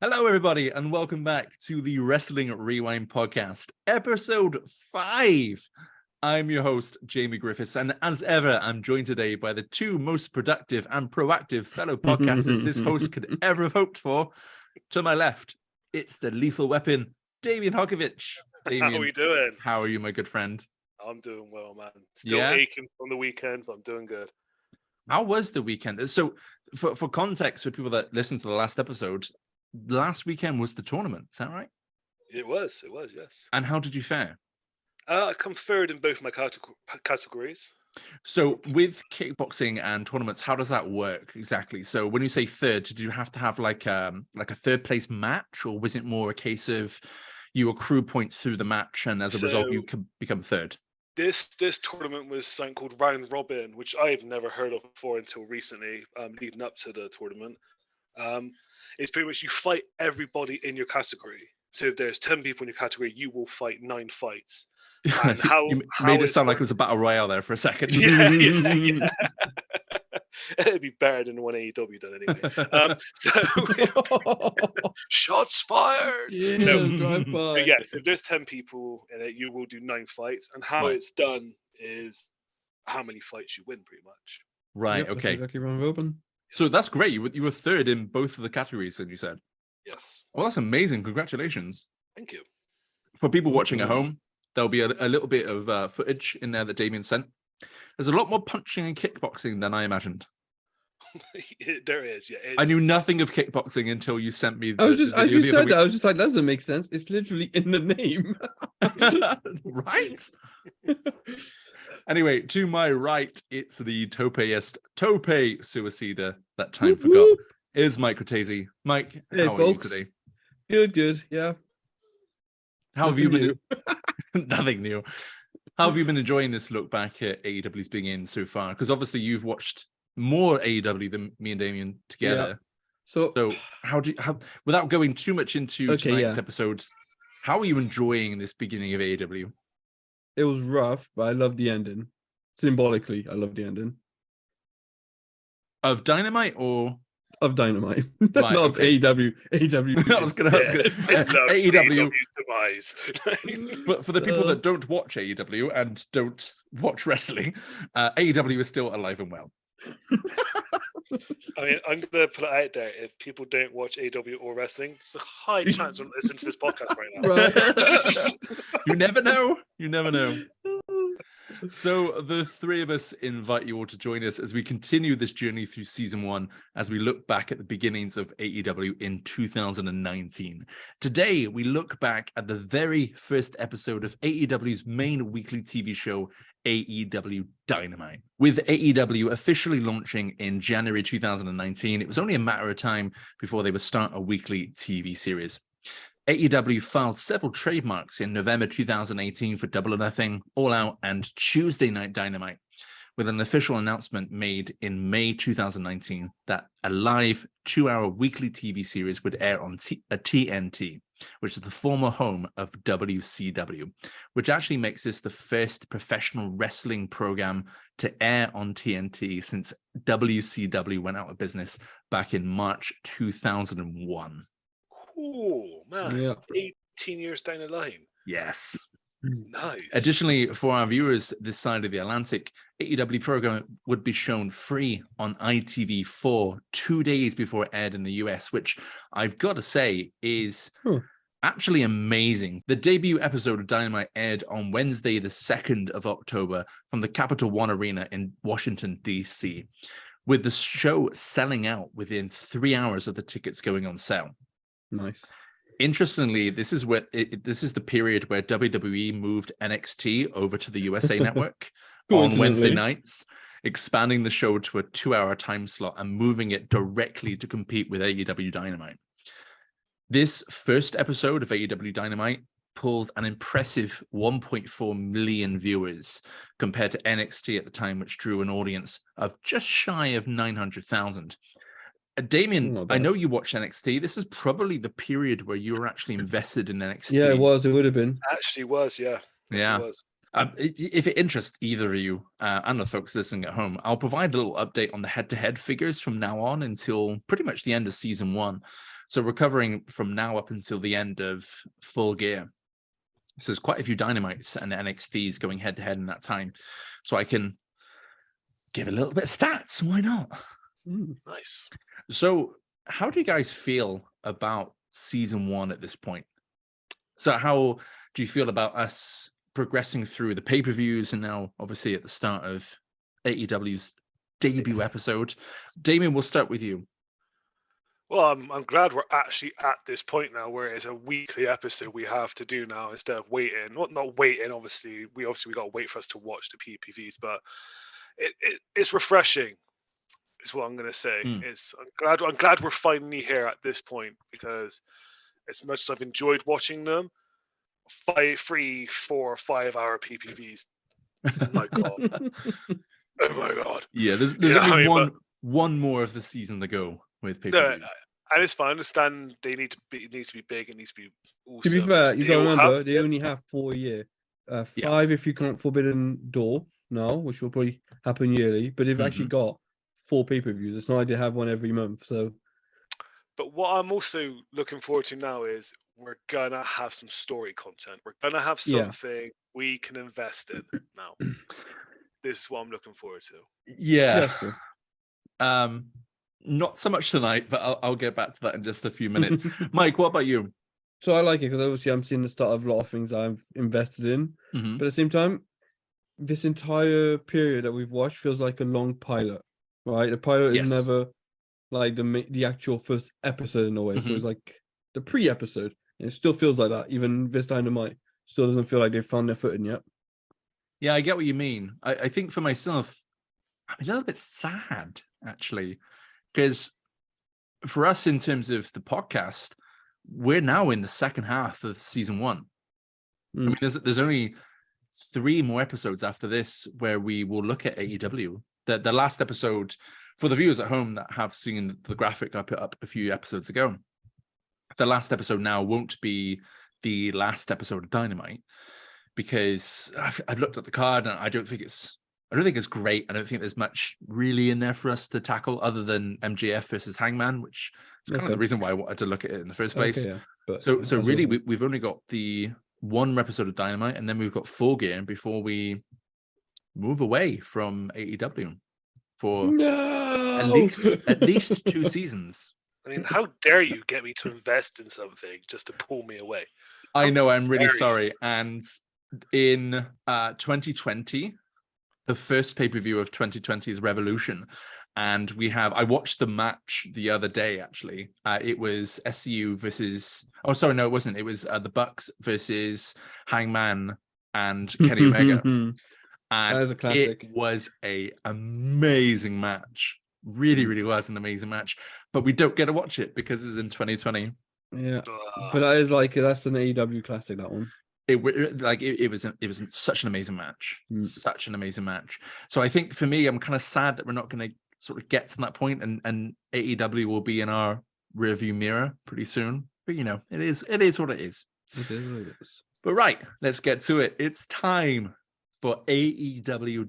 Hello, everybody, and welcome back to the Wrestling Rewind podcast, episode 5. I'm your host, Jamie Griffiths, and as ever, I'm joined today by the two most productive and proactive fellow podcasters this host could ever have hoped for. To my left, it's the lethal weapon, Damien Hokovich. Damien, how are we doing? How are you, my good friend? I'm doing well, man. Still aching from the weekend, but I'm doing good. How was the weekend? So, for context, for people that listened to the last episode, last weekend was the tournament. Is that right? It was, yes. And how did you fare? I come third in both my categories. So with kickboxing and tournaments, how does that work exactly? So when you say third, did you have to have like a third place match, or was it more a case of you accrue points through the match and as a result you can become third? This tournament was something called round robin, which I've never heard of before until recently, leading up to the tournament. It's pretty much you fight everybody in your category. So if there's 10 people in your category, you will fight 9 fights. And you made it sound like it was a battle royale there for a second. Yeah. It'd be better than the one AEW done anyway. Shots fired. Yeah, drive by. Yes, if there's 10 people in it, you will do 9 fights, and how it's done is how many fights you win, pretty much. Right. Yep, okay. That's exactly round robin. So that's great. You were third in both of the categories, and you said. Yes. Well, that's amazing. Congratulations. Thank you. For people watching at home, there'll be a little bit of footage in there that Damien sent. There's a lot more punching and kickboxing than I imagined. There is, yeah. I knew nothing of kickboxing until you sent me. I was just like, that doesn't make sense. It's literally in the name, right? Anyway, to my right, it's the Tope Suicida that time forgot. Is Mike Cortese. Mike, hey, how folks. are you today? Good, yeah. How have you been? Nothing new. How have you been enjoying this look back at AEW's being so far? Because obviously you've watched more AEW than me and Damien together. Yeah. So how without going too much into tonight's episodes, how are you enjoying this beginning of AEW? It was rough, but I love the ending. Symbolically, I love the ending. Of Dynamite or of Dynamite, right, not of AEW. AEW. I was gonna AEW demise. But for the people that don't watch AEW and don't watch wrestling, AEW is still alive and well. I mean, I'm gonna put it out there. If people don't watch AEW or wrestling, it's a high chance of listening to this podcast right now. Right. You never know. You never know. So the three of us invite you all to join us as we continue this journey through season 1 as we look back at the beginnings of AEW in 2019. Today, we look back at the very first episode of AEW's main weekly TV show, AEW Dynamite. With AEW officially launching in January 2019, it was only a matter of time before they would start a weekly TV series. AEW filed several trademarks in November 2018 for Double or Nothing, All Out, and Tuesday Night Dynamite, with an official announcement made in May 2019 that a live 2-hour weekly TV series would air on TNT, which is the former home of WCW, which actually makes this the first professional wrestling program to air on TNT since WCW went out of business back in March 2001. Cool, man. Yeah. 18 years down the line. Yes. Nice. Additionally, for our viewers this side of the Atlantic, AEW program would be shown free on ITV4 2 days before it aired in the US, which I've got to say is actually amazing. The debut episode of Dynamite aired on Wednesday, the 2nd of October from the Capital One Arena in Washington, D.C., with the show selling out within 3 hours of the tickets going on sale. Nice. Interestingly, this is the period where WWE moved NXT over to the USA Network on Wednesday nights, expanding the show to a 2-hour time slot and moving it directly to compete with AEW Dynamite. This first episode of AEW Dynamite pulled an impressive 1.4 million viewers compared to NXT at the time, which drew an audience of just shy of 900,000. Damien, I know you watched NXT. This is probably the period where you were actually invested in NXT. Yeah, it was. It would have been. Actually was, yeah. Yes, yeah. It was. If it interests either of you and the folks listening at home, I'll provide a little update on the head-to-head figures from now on until pretty much the end of season 1. So we're covering from now up until the end of Full Gear. So there's quite a few Dynamites and NXTs going head to head in that time. So I can give a little bit of stats. Why not? Nice. So how do you guys feel about season 1 at this point? So how do you feel about us progressing through the pay-per-views and now obviously at the start of AEW's debut episode? Damien, we'll start with you. Well, I'm glad we're actually at this point now where it's a weekly episode we have to do now instead of waiting. Not waiting, obviously. We got to wait for us to watch the PPVs, but it's refreshing. Is what I'm gonna say. I'm glad we're finally here at this point, because as much as I've enjoyed watching them, 3, 4, 5 hour PPVs. Oh my god. Oh my god. Yeah, there's only one more of the season to go with pay-per-views. And it's fine. I understand it needs to be big. It needs to be awesome. To be fair, you gotta remember they only have 4 a year. 5 if you count Forbidden Door now, which will probably happen yearly. But they've actually got 4 pay-per-views. It's not like they have one every month. So, but what I'm also looking forward to now is we're gonna have some story content. We're gonna have something we can invest in now. This is what I'm looking forward to. Yeah. Not so much tonight, but I'll get back to that in just a few minutes. Mike, what about you? So I like it because obviously I'm seeing the start of a lot of things I've invested in. But at the same time, this entire period that we've watched feels like a long pilot, right? The pilot is never like the actual first episode in a way. So it's like the pre-episode. And it still feels like that, even this time tonight. Still doesn't feel like they've found their footing yet. Yeah, I get what you mean. I think for myself, I'm a little bit sad, actually, because for us, in terms of the podcast, we're now in the second half of season 1. I mean, there's only 3 more episodes after this where we will look at AEW. The last episode, for the viewers at home that have seen the graphic I put up a few episodes ago, the last episode now won't be the last episode of Dynamite, because I've looked at the card and I don't think it's great. I don't think there's much really in there for us to tackle other than MJF versus Hangman, which is kind of the reason why I wanted to look at it in the first place. But, so really, we've only got the 1 episode of Dynamite, and then we've got Full Gear before we move away from AEW for at least 2 seasons. I mean, how dare you get me to invest in something just to pull me away? I know, I'm really sorry. And in 2020, the first pay-per-view of 2020 is Revolution. And I watched the match the other day, actually. It was SCU versus, oh, sorry, no, it wasn't. It was the Bucks versus Hangman and Kenny Omega. And that is a classic. It was an amazing match. Really, really was an amazing match. But we don't get to watch it because it's in 2020. Yeah. But that's an AEW classic, that one. It was such an amazing match. Such an amazing match. So I think for me, I'm kind of sad that we're not going to sort of get to that point, and AEW will be in our rearview mirror pretty soon. But it is what it is. It is what it is. But right, let's get to it. It's time for AEW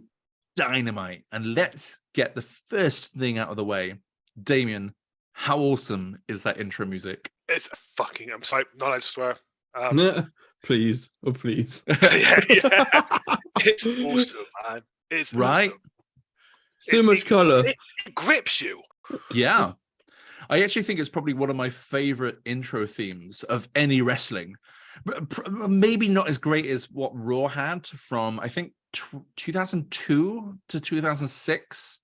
Dynamite, and let's get the first thing out of the way. Damien, how awesome is that intro music? It's fucking. I'm sorry, not allowed to swear. Please, oh please. yeah. It's awesome, man. It's right. Awesome. So much color. It grips you. Yeah. I actually think it's probably one of my favorite intro themes of any wrestling. Maybe not as great as what Raw had from, I think, 2002 to 2006.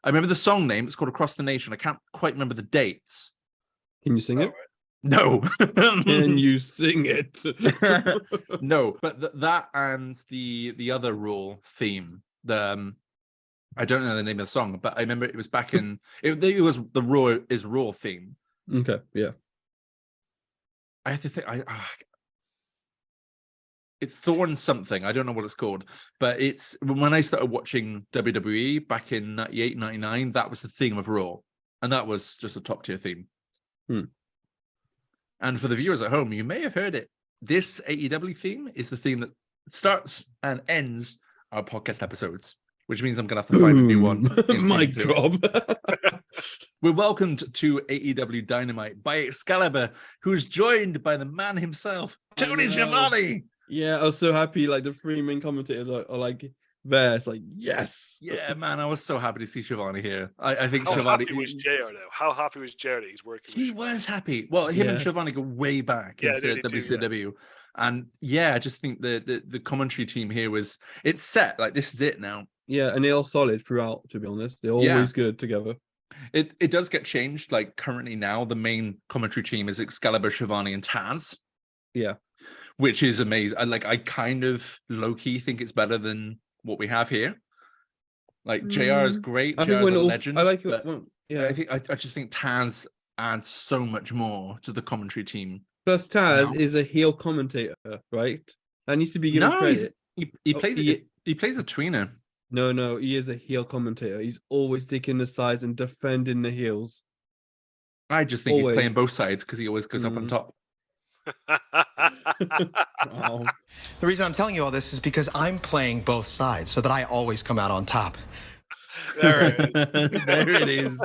I remember the song name. It's called Across the Nation. I can't quite remember the dates. Can you sing it? No. Can you sing it? No, but that and the other Raw theme, I don't know the name of the song, but I remember it was back in it was the Raw is Raw theme. Okay, yeah. I have to think. It's Thorn something. I don't know what it's called, but it's when I started watching WWE back in 98, 99, that was the theme of Raw, and that was just a top tier theme. And for the viewers at home, you may have heard it. This AEW theme is the theme that starts and ends our podcast episodes, which means I'm going to have to find a new one. Mic drop. We're welcomed to AEW Dynamite by Excalibur, who's joined by the man himself, Tony Schiavone. Yeah, I was so happy. Like the three main commentators are like there. It's like, yes. Yeah, man, I was so happy to see Schiavone here. I think How Schiavone. happy was JR though? How happy was JR that he's working? He was happy. Well, him and Schiavone go way back into WCW. And yeah, I just think the commentary team here it's set. Like, this is it now. Yeah, and they're all solid throughout, to be honest. They're always good together. It does get changed. Like, currently now, the main commentary team is Excalibur, Schiavone, and Taz. Yeah. Which is amazing. I kind of low-key think it's better than what we have here. Like, JR is great. JR is a legend. I like it. But well, yeah. I just think Taz adds so much more to the commentary team. Plus, Taz is a heel commentator, right? That needs to be given credit. He plays a tweener. No, he is a heel commentator. He's always taking the sides and defending the heels. I just think he's playing both sides because he always goes up on top. Oh. The reason I'm telling you all this is because I'm playing both sides so that I always come out on top. There it is. There it is.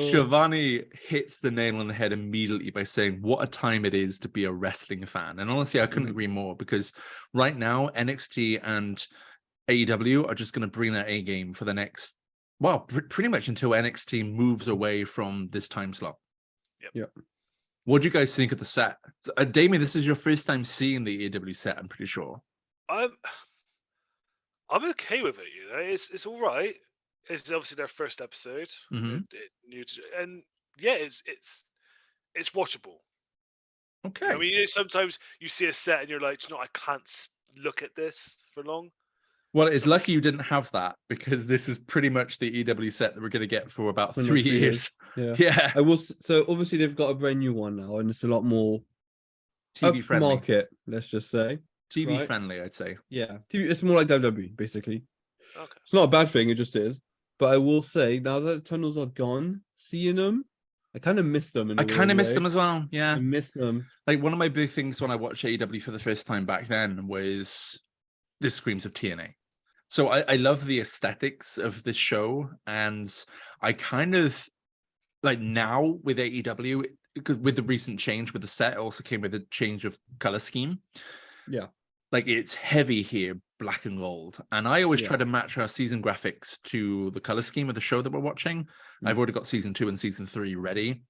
Schiavone hits the nail on the head immediately by saying what a time it is to be a wrestling fan. And honestly, I couldn't agree more, because right now NXT and AEW are just going to bring their A game for the next, well, pretty much until NXT moves away from this time slot. Yep. What do you guys think of the set? Damien, this is your first time seeing the AEW set, I'm pretty sure. I'm okay with it. You know, it's all right. It's obviously their first episode, and yeah, it's watchable. Okay. I mean, you know, sometimes you see a set and you're like, I can't look at this for long. Well, it's lucky you didn't have that, because this is pretty much the EW set that we're going to get for about 3 years. Yeah. I will. So obviously they've got a brand new one now, and it's a lot more TV friendly. Market, let's just say. TV friendly, I'd say. Yeah, it's more like WWE, basically. Okay. It's not a bad thing; it just is. But I will say, now that the tunnels are gone, seeing them, I kind of miss them. I kind of miss them as well. Yeah, I miss them. Like, one of my big things when I watched AEW for the first time back then was this screams of TNA. So I love the aesthetics of this show, and I kind of like now with AEW, because with the recent change with the set, it also came with a change of color scheme. Yeah. Like, it's heavy here, black and gold. And I always try to match our season graphics to the color scheme of the show that we're watching. I've already got season 2 and season 3 ready.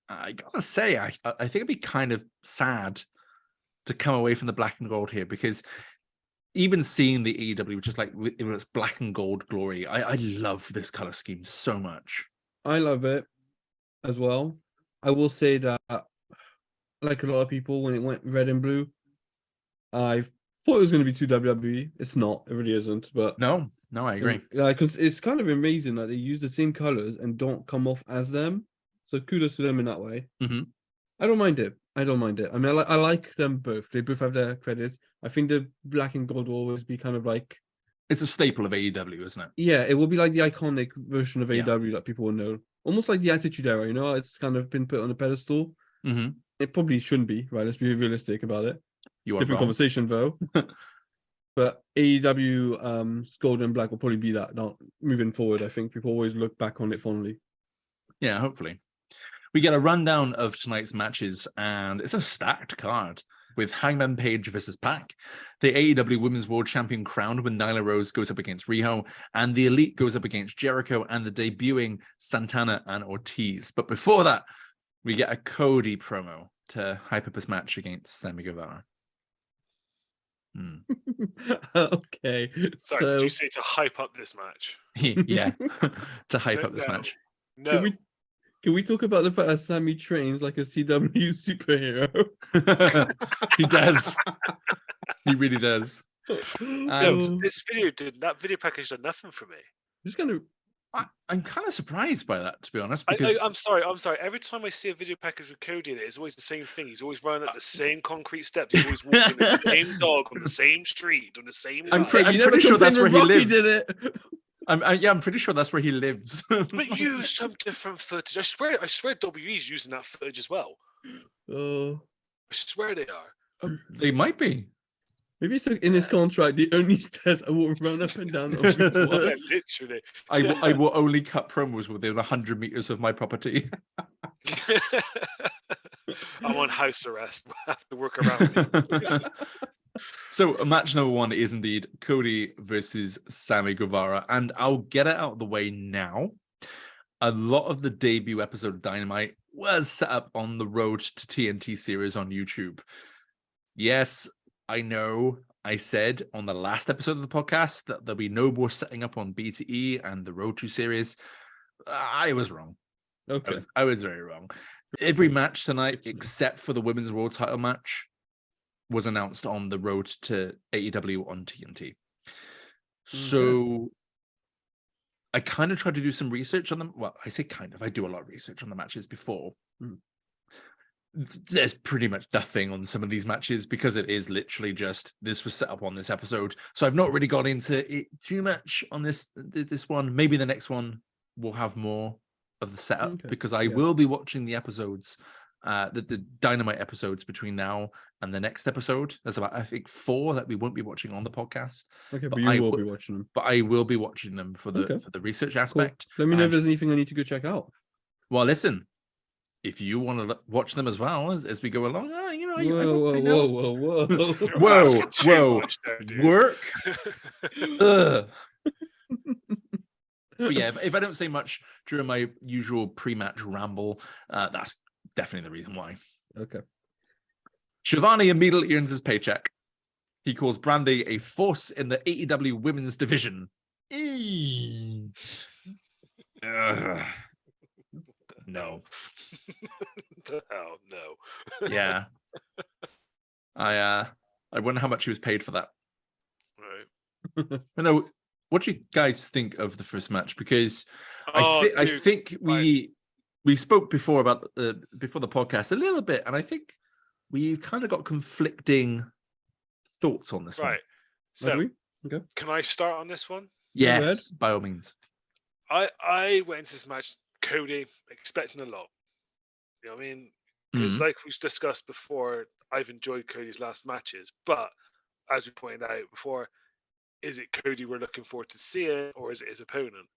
I gotta say, I think it'd be kind of sad to come away from the black and gold here, because even seeing the AEW, which is like in its black and gold glory, I love this color scheme so much. I love it as well. I will say that, like a lot of people, when it went red and blue, I thought it was going to be too WWE. It's not. It really isn't. But no, I agree. Because it's kind of amazing that they use the same colors and don't come off as them. So kudos to them in that way. Mm-hmm. I don't mind it. I mean, I like them both. They both have their credits. I think the black and gold will always be kind of like... It's a staple of AEW, isn't it? Yeah, it will be like the iconic version of AEW that people will know. Almost like the Attitude Era, you know? It's kind of been put on a pedestal. Mm-hmm. It probably shouldn't be, right? Let's be realistic about it. Different conversation, though. But AEW gold and black will probably be that now moving forward. I think people always look back on it fondly. Yeah, hopefully. We get a rundown of tonight's matches, and it's a stacked card with Hangman Page versus Pac. The AEW Women's World Champion crowned when Nyla Rose goes up against Riho, and the Elite goes up against Jericho and the debuting Santana and Ortiz. But before that, we get a Cody promo to hype up his match against Sammy Guevara. Okay. Sorry, did you say to hype up this match? Yeah, to hype up this match. No. Can we talk about the fact that Sammy trains like a CW superhero? He does. He really does. No, that video package did nothing for me. Just gonna. I'm kind of surprised by that, to be honest. Because I'm sorry. Every time I see a video package with Cody in it, it's always the same thing. He's always running up the same concrete steps. He's always walking the same dog on the same street on the same. I'm pretty sure that's where he lives. Did it. I'm pretty sure that's where he lives. But use some different footage. I swear WWE's using that footage as well. I swear they are. They might be. Maybe it's in his contract. The only says I will run up and down. On Yeah, twice. literally. I will only cut promos within 100 meters of my property. I'm on house arrest. I have to work around me. So match number 1 is indeed Cody versus Sammy Guevara, and I'll get it out of the way now. A lot of the debut episode of Dynamite was set up on the Road to TNT series on YouTube. Yes, I know I said on the last episode of the podcast that there'll be no more setting up on BTE and the Road to series. I was wrong. Okay. I was very wrong. Every match tonight, except for the Women's World Title match, was announced on the Road to AEW on TNT. So I kind of tried to do some research on them. Well, I say kind of. I do a lot of research on the matches before. There's pretty much nothing on some of these matches because it is literally just this was set up on this episode. So I've not really got into it too much on this one. Maybe the next one will have more of the setup because I will be watching the episodes. The Dynamite episodes between now and the next episode. There's about, I think, 4 that we won't be watching on the podcast. Okay, but you will be watching them. But I will be watching them for the research aspect. Cool. Let me know if there's anything I need to go check out. Well, listen, if you want to watch them as well as we go along, I whoa, say no. Whoa. Work. But yeah, if I don't say much during my usual pre-match ramble, that's definitely the reason why. Okay. Shivani immediately earns his paycheck. He calls Brandy a force in the AEW women's division. No. Oh, no. Yeah. I wonder how much he was paid for that. Right. I know. What do you guys think of the first match? Because I think we spoke before about before the podcast a little bit, and I think we kind of got conflicting thoughts on this one. Right. So, can I start on this one? Yes, by all means. I went into this match, Cody, expecting a lot. You know what I mean? Because like we've discussed before, I've enjoyed Cody's last matches, but as we pointed out before, is it Cody we're looking forward to seeing, or is it his opponent?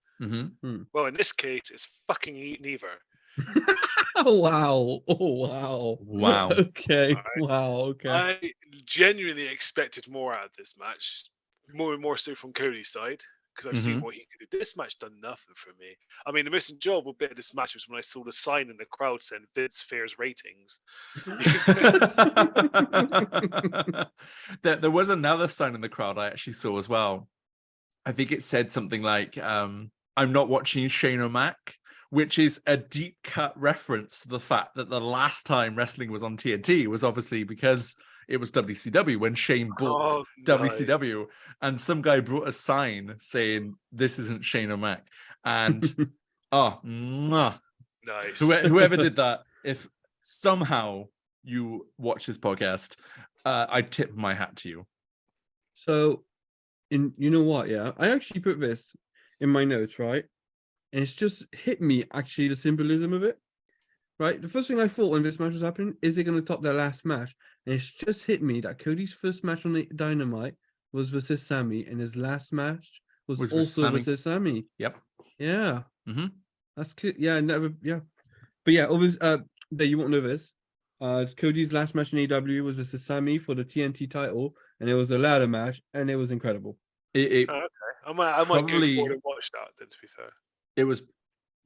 Well, in this case, it's fucking neither. Wow. Okay. Right. Wow. Okay. I genuinely expected more out of this match, more and more so from Cody's side, because I've seen what he could do. This match done nothing for me. I mean, the most enjoyable bit of this match was when I saw the sign in the crowd saying Vince Fears ratings. There was another sign in the crowd I actually saw as well. I think it said something like, I'm not watching Shane O'Mac, which is a deep cut reference to the fact that the last time wrestling was on TNT was obviously because it was WCW when Shane bought WCW, and some guy brought a sign saying this isn't Shane O'Mac, and nice. Whoever did that, if somehow you watch this podcast, I tip my hat to you. So, you know what? Yeah, I actually put this in my notes, right? And it's just hit me actually the symbolism of it. Right, the first thing I thought when this match was happening, is it going to top their last match? And it's just hit me that Cody's first match on the Dynamite was versus Sammy, and his last match was also versus Sammy. Yep. Yeah. That's clear. Yeah, never. Yeah, but yeah, always. That you won't know this. Cody's last match in AEW was versus Sammy for the TNT title, and it was a ladder match, and it was incredible. Okay, I might go forward and watch that. Then, to be fair, it was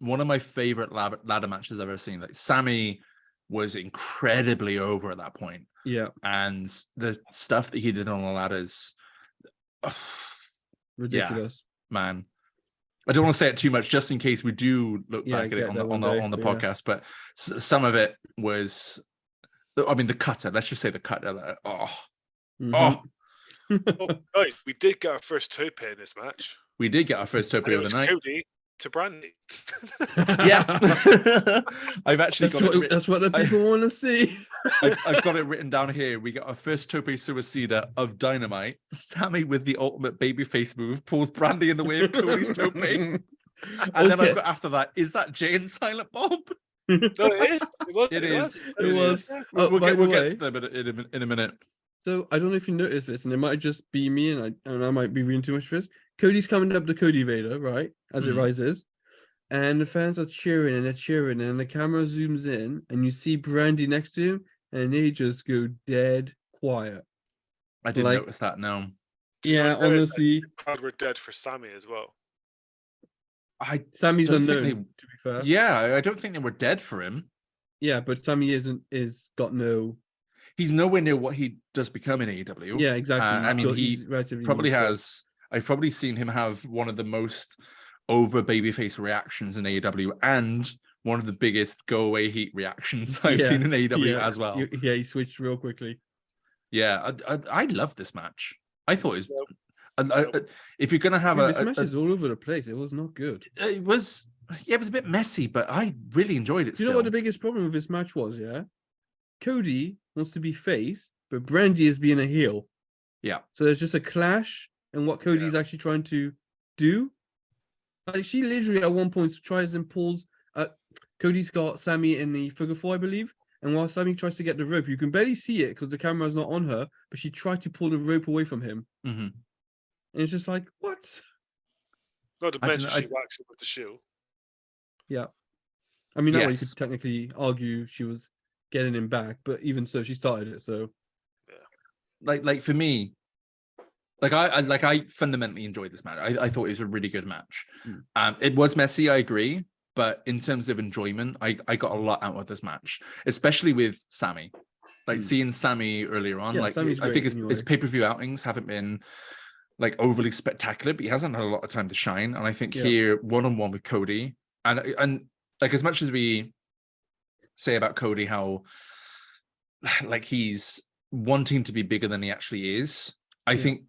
one of my favorite ladder matches I've ever seen. Like, Sammy was incredibly over at that point. Yeah. And the stuff that he did on the ladders, ridiculous. Yeah, man. I don't want to say it too much, just in case we do look back at it on the podcast. But some of it was, I mean, the cutter. Let's just say the cutter. Guys, we did get our first tope in this match. We did get our first tope of the night. Cody to Brandy. Yeah. I've actually that's what the people want to see. I've got it written down here. We got our first tope suicida of Dynamite. Sammy with the ultimate babyface move pulls Brandy in the way of Cody's tope. And then I've got after that, is that Jay and Silent Bob? No, it is. It is. It was. We'll get to them in a minute. So I don't know if you noticed this, and it might just be me, and I might be reading too much for this. Cody's coming up to Cody Vader, right, as it rises, and the fans are cheering and they're cheering, and the camera zooms in, and you see Brandy next to him, and they just go dead quiet. I didn't notice that. No. Yeah, honestly, the crowd were dead for Sammy as well. Sammy's don't unknown. think To be fair, yeah, I don't think they were dead for him. Yeah, but Sammy is got no. He's nowhere near what he does become in AEW. Yeah, exactly. I mean, he probably new, has. I've probably seen him have one of the most over babyface reactions in AEW, and one of the biggest go away heat reactions I've seen in AEW as well. Yeah, he switched real quickly. Yeah, I love this match. I thought it was. If you're gonna have this match is all over the place. It was not good. It was. Yeah, it was a bit messy, but I really enjoyed it. Do you know what the biggest problem with this match was? Yeah, Cody wants to be face, but Brandy is being a heel. Yeah. So there's just a clash in what Cody's actually trying to do. Like, she literally at one point tries and pulls. Cody's got Sammy in the figure four, I believe. And while Sammy tries to get the rope, you can barely see it because the camera's not on her, but she tried to pull the rope away from him. Mm-hmm. And it's just like, what? Not to mention she whacks him with the shoe. Yeah. I mean, that way you could technically argue she was getting him back, but even so, she started it, so. Yeah. Like for me, I fundamentally enjoyed this match. I thought it was a really good match. It was messy, I agree. But in terms of enjoyment, I got a lot out of this match, especially with Sammy. Like seeing Sammy earlier on, I think his pay-per-view outings haven't been like overly spectacular, but he hasn't had a lot of time to shine. And I think here, one-on-one with Cody, and like as much as we say about Cody, how like he's wanting to be bigger than he actually is, I think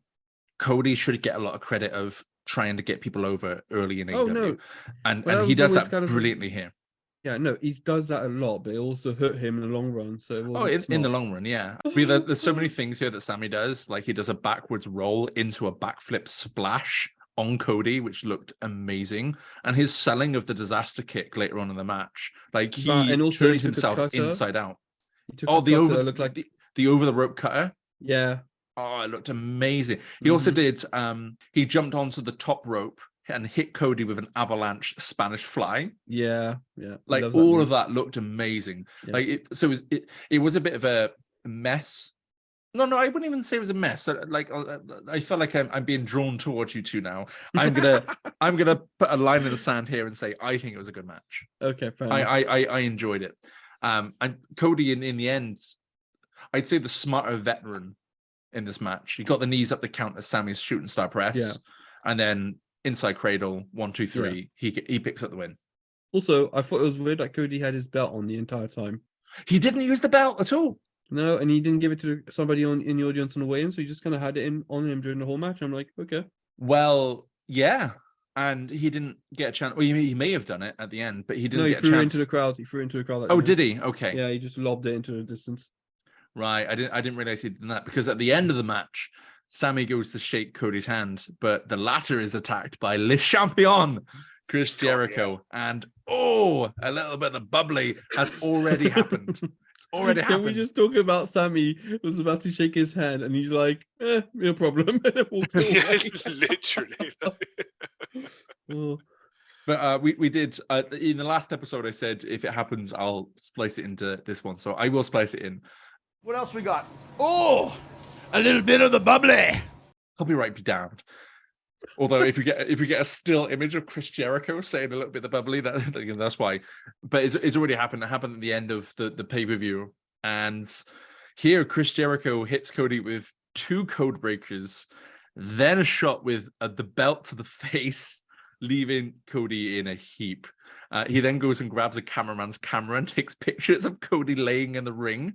Cody should get a lot of credit of trying to get people over early in AEW. No. And he does that brilliantly here. Yeah, no, he does that a lot, but it also hurt him in the long run. So it wasn't in the long run, yeah. There's so many things here that Sammy does. Like he does a backwards roll into a backflip splash on Cody, which looked amazing. And his selling of the disaster kick later on in the match, like he turned himself inside out. The over the rope cutter. Yeah. Oh, it looked amazing. He also did, he jumped onto the top rope and hit Cody with an avalanche Spanish fly. Yeah. Like all of that looked amazing. Yeah. Like it was a bit of a mess. No, I wouldn't even say it was a mess. Like I felt like I'm being drawn towards you two now. I'm gonna put a line in the sand here and say I think it was a good match. Okay, fair I enjoyed it. And Cody in the end, I'd say the smarter veteran in this match. He got the knees up the count as Sammy's shooting star press, and then inside cradle 1, 2, 3. He picks up the win. Also, I thought it was weird that Cody had his belt on the entire time. He didn't use the belt at all. No, and he didn't give it to somebody in the audience on the way in, so he just kind of had it on him during the whole match. I'm like, okay. Well, yeah, and he didn't get a chance. Well, he may have done it at the end, but he didn't get a chance. He threw it into the crowd. He threw it into the crowd. Oh, did he? Okay. Yeah, he just lobbed it into the distance. Right, I didn't realize he did that, because at the end of the match, Sammy goes to shake Cody's hand, but the latter is attacked by Le Champion, Chris Jericho, and a little bit of the bubbly has already happened. It's already happened. Can we just talk about Sammy was about to shake his hand, and he's like, no problem, and it walks away. Literally. But we did in the last episode. I said if it happens, I'll splice it into this one, so I will splice it in. What else we got? Oh, a little bit of the bubbly. Copyright be damned. Although if you get a still image of Chris Jericho saying a little bit of the bubbly, that's why. But it's already happened. It happened at the end of the pay-per-view. And here Chris Jericho hits Cody with 2 code breakers, then a shot with the belt to the face, leaving Cody in a heap. He then goes and grabs a cameraman's camera and takes pictures of Cody laying in the ring.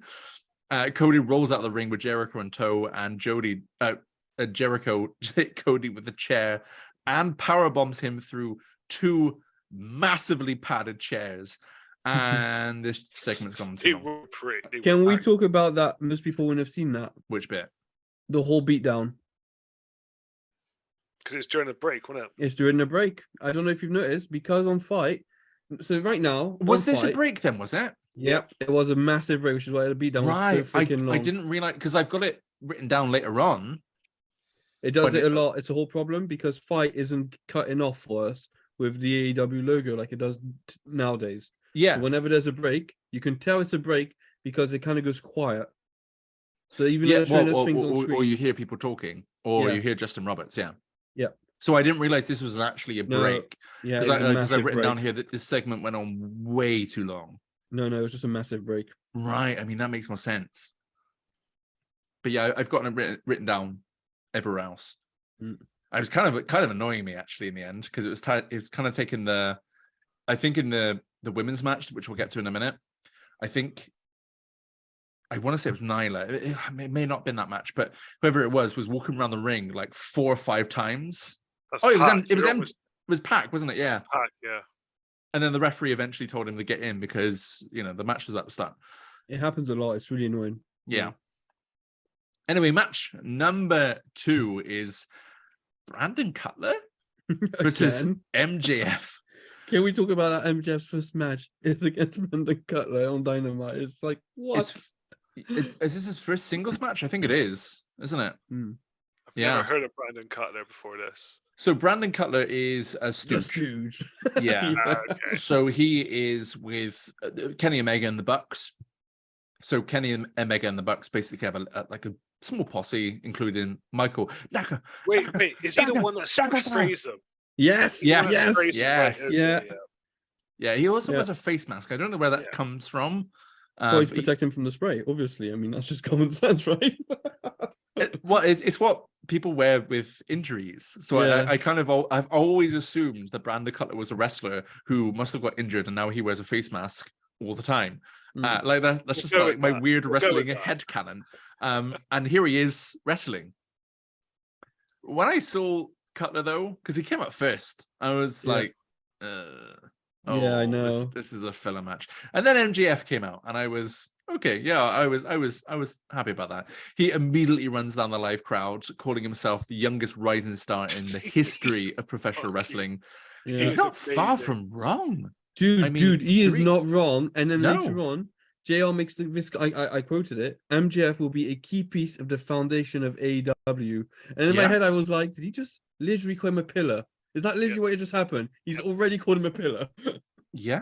Cody rolls out of the ring with Jericho in tow, and Jericho hit Cody with a chair and power bombs him through 2 massively padded chairs. And this segment's gone too long. Can we talk about that? Most people wouldn't have seen that. Which bit? The whole beatdown. Because it's during a break, wasn't it? It's during the break. I don't know if you've noticed, because on Fight. So right now, was this a break then? Was it? Yep, it was a massive break, which is why the beatdown Right. was so freaking long. I didn't realize because I've got it written down later on. It does But it a lot. It's a whole problem because Fight isn't cutting off for us with the AEW logo like it does nowadays. Yeah. So whenever there's a break, you can tell it's a break because it kind of goes quiet. So even though they're showing those things on screen, or you hear people talking, or Yeah. you hear Justin Roberts. Yeah. Yeah. So I didn't realize this was actually a No, break. yeah, Because I've massive written down break. here that this segment went on way too long. No, it was just a massive break. Right. I mean, that makes more sense. But yeah, I've gotten it written down everywhere else. I was kind of annoying me actually in the end because it was kind of taking I think in the women's match, which we'll get to in a minute. I think I want to say it was Nyla. It may not have been that match, but whoever it was walking around the ring like 4 or 5 times. That's It was Pac, wasn't it? Yeah. Pac, yeah. And then the referee eventually told him to get in because the match was at the start. It happens a lot. It's really annoying. Yeah. Anyway, match number 2 is Brandon Cutler versus MJF. Can we talk about that? MJF's first match is against Brandon Cutler on Dynamite. It's like, what? Is this his first singles match? I think it is, isn't it? I've never heard of Brandon Cutler before this. So Brandon Cutler is a stooge. Yeah. Okay. So he is with Kenny Omega and the Bucks. So Kenny and Omega and the Bucks basically have a small posse, including Michael. Wait, is he the one that sprays them? Yes. Yeah. He also wears a face mask. I don't know where that comes from. To protect him from the spray, obviously. I mean, that's just common sense, right? It's what people wear with injuries. So I've always assumed that Brandon Cutler was a wrestler who must have got injured and now he wears a face mask all the time. Like that's just like my weird wrestling headcanon. And here he is wrestling. When I saw Cutler though, because he came up first, I was like, I know this is a filler match. And then MJF came out, and I was okay. Yeah, I was happy about that. He immediately runs down the live crowd, calling himself the youngest rising star in the history of professional wrestling. Yeah. He's not far from wrong, dude. He is not wrong. And then later on, JR makes this. I quoted it. MJF will be a key piece of the foundation of AEW. And in my head, I was like, did he just literally call him a pillar? Is that literally what just happened? He's already called him a pillar. Yeah.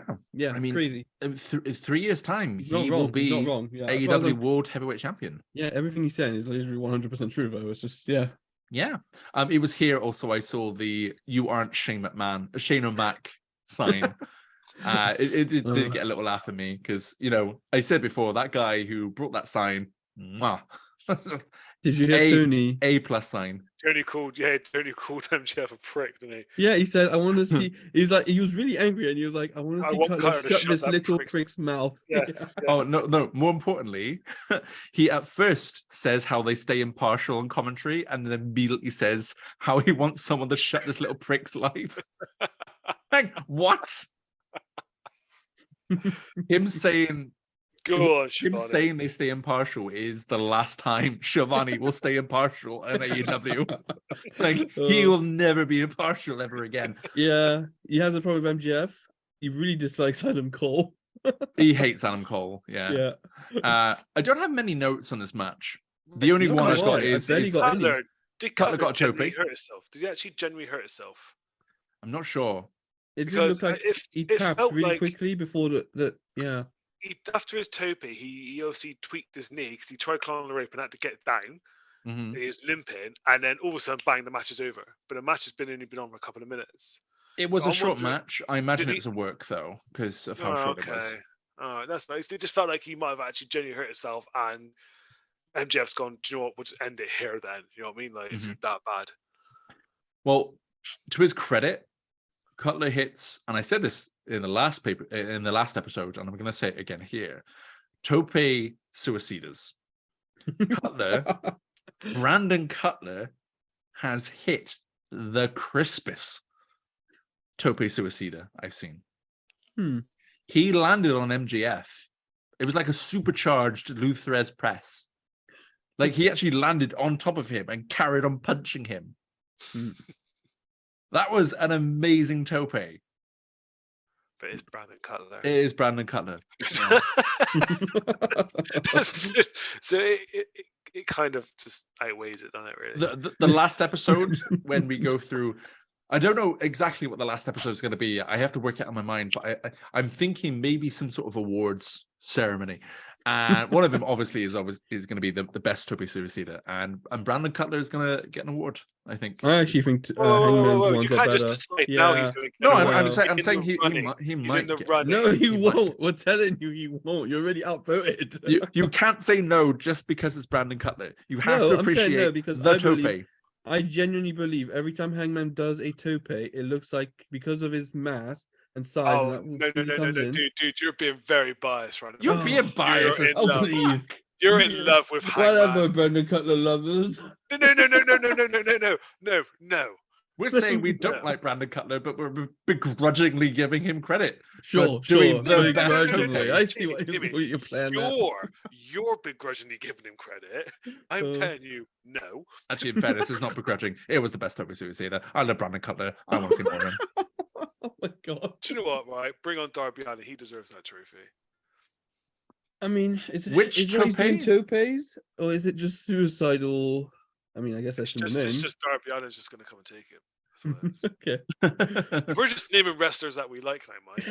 I mean, crazy. 3 years' time, he will be AEW World Heavyweight Champion. Yeah, everything he's saying is literally 100% true, though. It's just, yeah. It was here also I saw the "You aren't Shane McMahon," Shane O'Mac sign. It did get a little laugh at me because, I said before, that guy who brought that sign, did you hear Tony? A+ sign. Tony called MJF a prick, didn't he? Yeah, he said, I want to see. He's like, he was really angry, and he was like, I want to see Cutler shut this little prick's mouth. Yeah. Oh no! More importantly, he at first says how they stay impartial on commentary, and then immediately says how he wants someone to shut this little prick's life. Like, what? Him saying they stay impartial is the last time Shivani will stay impartial in AEW. Like, he will never be impartial ever again. Yeah, he has a problem with MJF. He really dislikes Adam Cole. He hates Adam Cole. Yeah. I don't have many notes on this match. The only one I've got is Cutler. Did Cutler got a tope? Hurt himself? Did he actually genuinely hurt himself? I'm not sure. It did look like he tapped really quickly before yeah. After his tope, he obviously tweaked his knee because he tried climbing the rope and had to get down. He was limping, and then all of a sudden, bang, the match is over. But the match has only been on for a couple of minutes. It was a short match. I imagine it was a work though, because of how short it was. Oh, that's nice. It just felt like he might have actually genuinely hurt himself, and MJF's gone, do you know what, we'll just end it here then. You know what I mean? Like, if it's that bad. Well, to his credit, Cutler hits, and I said this in the last episode, and I'm going to say it again here. Tope suicidas. Brandon Cutler has hit the crispest tope suicida I've seen. He landed on MJF. It was like a supercharged Luther's press. Like, he actually landed on top of him and carried on punching him. That was an amazing tope. But it's Brandon Cutler. It is Brandon Cutler. So it kind of just outweighs it, doesn't it? Really. The last episode when we go through, I don't know exactly what the last episode is going to be. I have to work it out in my mind, but I'm thinking maybe some sort of awards ceremony. And one of them obviously is going to be the best Toby Suicida, and Brandon Cutler is going to get an award. I think. I actually think Hangman's ones are better. Yeah. No, I'm saying he might. No, he won't. We're telling you, he won't. You're already outvoted. You can't say no just because it's Brandon Cutler. You have to appreciate because the tope. I genuinely believe every time Hangman does a tope, it looks like because of his mass and size. Oh, no, dude, you're being very biased right now. You're being biased. Please. You're in love with Hangman. Whatever, Brandon Cutler lovers. No. We're saying we don't like Brandon Cutler, but we're begrudgingly giving him credit. Sure. Begrudgingly. I see what you're playing. You're begrudgingly giving him credit. I'm telling you, no. Actually, in fairness, it's not begrudging. It was the best Toby Suicida. I love Brandon Cutler. I want to see more of him. Oh my god. Do you know what, right? Bring on Darby Allin. He deserves that trophy. I mean, is tope? Topes? Or is it just suicidal? I mean, I guess that's the name. It's just Darby Allin's just going to come and take it. That's what it is. Okay. We're just naming wrestlers that we like now, Mike.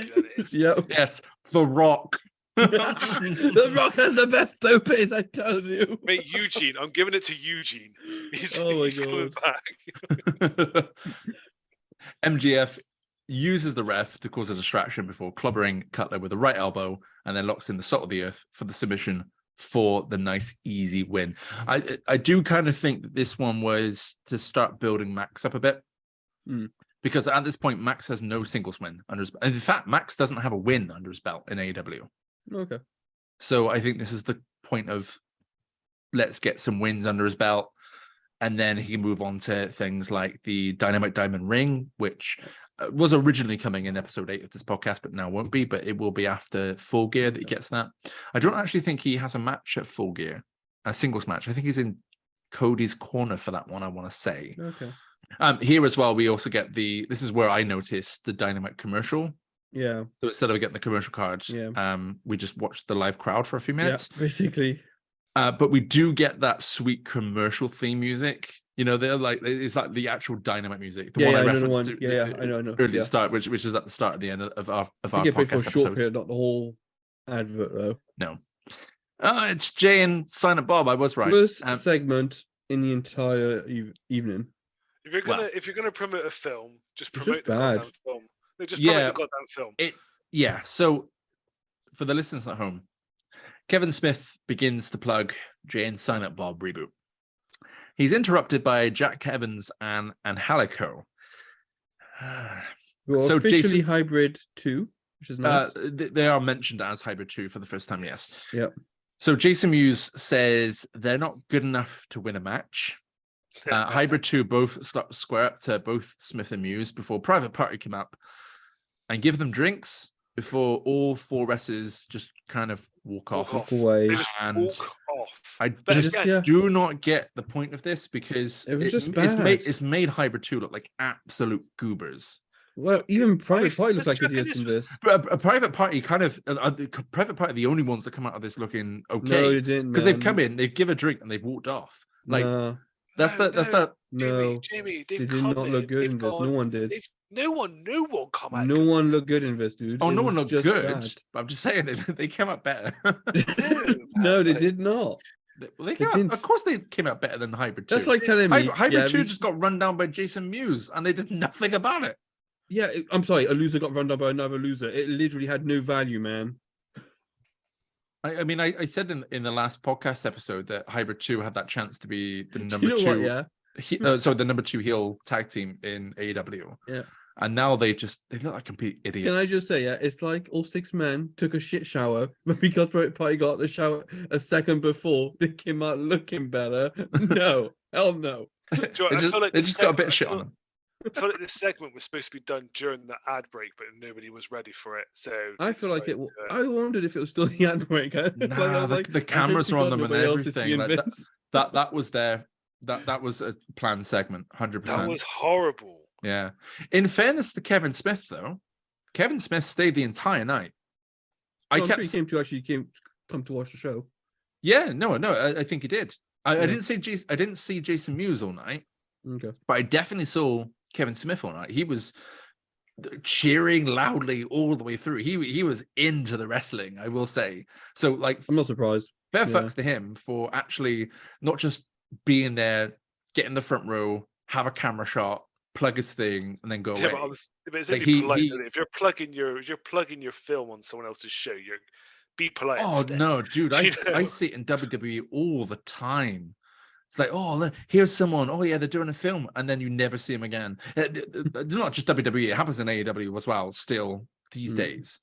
Yeah. Yes, The Rock. The Rock has the best topes, I tell you. Mate, Eugene. I'm giving it to Eugene. He's coming back. MGF uses the ref to cause a distraction before clobbering Cutler with the right elbow and then locks in the salt of the earth for the submission for the nice, easy win. I do kind of think that this one was to start building Max up a bit. Because at this point, Max has no singles win under his belt. In fact, Max doesn't have a win under his belt in AEW. Okay. So I think this is the point of let's get some wins under his belt. And then he can move on to things like the Dynamite Diamond Ring, which was originally coming in episode 8 of this podcast, but now won't be. But it will be after Full Gear that he gets that. I don't actually think he has a match at Full Gear, a singles match. I think he's in Cody's corner for that one, I want to say. Okay. Here as well, we also get this is where I noticed the Dynamite commercial. Yeah. So instead of getting the commercial cards, we just watched the live crowd for a few minutes. Yeah, basically. But we do get that sweet commercial theme music. You know, they're like it's like the actual Dynamite music. The one I referenced I know. Early start, which is at the start of the end of our podcast episodes. For a short period, not the whole advert though. No. It's Jay and Silent Bob. I was right. Worst segment in the entire evening. If you're gonna promote a film, just promote the goddamn film. No, just promote the goddamn film. So for the listeners at home, Kevin Smith begins to plug Jay and Silent Bob reboot. He's interrupted by Jack Evans and Halico. So officially Hybrid 2, which is nice. They are mentioned as Hybrid 2 for the first time, yes. Yep. So Jason Mewes says they're not good enough to win a match. Hybrid 2 both square up to both Smith and Mewes before Private Party come up and give them drinks before all 4 wrestlers just kind of walk off. Away. They just walk off. I do not get the point of this because it was just bad. It's made Hybrid 2 look like absolute goobers. Well, even Private Party looks like idiots in this. But a Private Party Private Party are the only ones that come out of this looking okay. No, you didn't. Because they've come in, they've give a drink, and they've walked off. Like that's that. No, Jamie, they did not look good in this. No one did. No one come out. No one looked good in this, dude. Oh, no one looked good. Bad. But I'm just saying they came out better. No, they did not. Of course, they came out better than Hybrid 2. That's like telling me Hybrid 2 just got run down by Jason Mewes, and they did nothing about it. Yeah, I'm sorry. A loser got run down by another loser. It literally had no value, man. I mean, I said in the last podcast episode that Hybrid 2 had that chance to be the number 2. What, yeah. So the number 2 heel tag team in AEW. Yeah. And now they look like complete idiots. Can I just say, it's like all 6 men took a shit shower, but because Private Party got the shower a second before, they came out looking better. No, hell no. They just got a bit of shit on them. I feel like this segment was supposed to be done during the ad break, but nobody was ready for it. So I feel like it. I wondered if it was still the ad break. The cameras are on them and everything. Like that was their that was a planned segment, 100%. That was horrible. Yeah. In fairness to Kevin Smith, though, Kevin Smith stayed the entire night. I'm sure he came to come to watch the show. Yeah, no, I think he did. I didn't see Jason Mewes all night. Okay. But I definitely saw Kevin Smith all night. He was cheering loudly all the way through. He was into the wrestling, I will say. So, like, I'm not surprised. Fair fucks to him for actually not just being there, get in the front row, have a camera shot, plug his thing, and then go away. But it's if you're plugging your film on someone else's show, be polite. Oh no, dude! I see it in WWE all the time. It's like, oh, look, here's someone. Oh yeah, they're doing a film, and then you never see them again. It's not just WWE; it happens in AEW as well, still these days.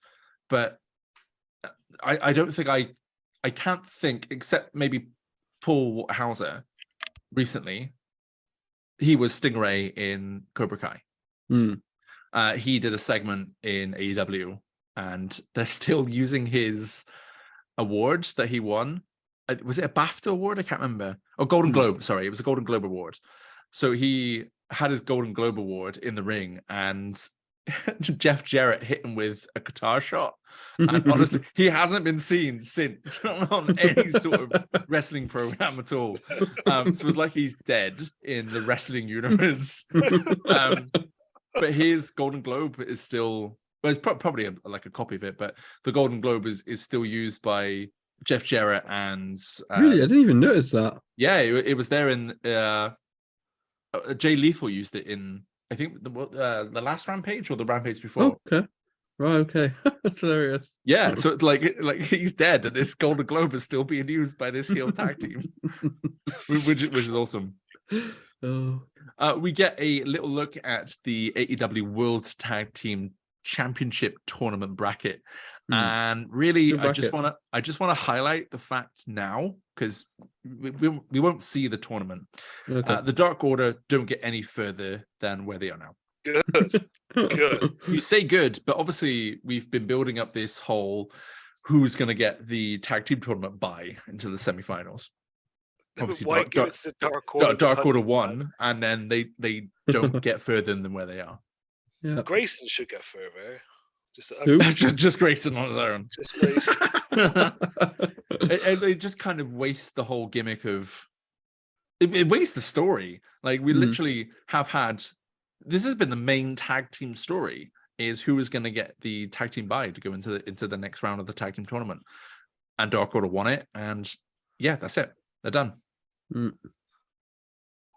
But I don't think I can't think, except maybe Paul Hauser recently. He was Stingray in Cobra Kai. He did a segment in AEW, and they're still using his award that he won. Was it a BAFTA award? I can't remember. Oh, Golden Globe. Sorry, it was a Golden Globe award. So he had his Golden Globe award in the ring, and Jeff Jarrett hit him with a guitar shot. And honestly, he hasn't been seen since on any sort of wrestling program at all. So it was like he's dead in the wrestling universe. But his Golden Globe is still, well, it's probably like a copy of it, but the Golden Globe is still used by Jeff Jarrett and really, I didn't even notice that. Yeah, it was there in Jay Lethal used it in, I think, the last Rampage or the Rampage before. Okay, right, okay, that's hilarious. Yeah, so it's like he's dead, and this Golden Globe is still being used by this heel tag team, which is awesome. Oh. We get a little look at the AEW World Tag Team Championship tournament bracket. And really, I just want to highlight the fact now, because we won't see the tournament. Okay. The Dark Order don't get any further than where they are now. Good. You say good, but obviously we've been building up this whole who's going to get the tag team tournament bye into the semifinals. Obviously, Dark Order won, and then they don't get further than where they are. Yeah, Grayson should get further. Just Grayson on his own. Just Grayson. They just kind of waste the whole gimmick of it wastes the story. Like, we literally have had, this has been the main tag team story, is who is going to get the tag team bye to go into the next round of the tag team tournament. And Dark Order won it, and yeah, that's it. They're done.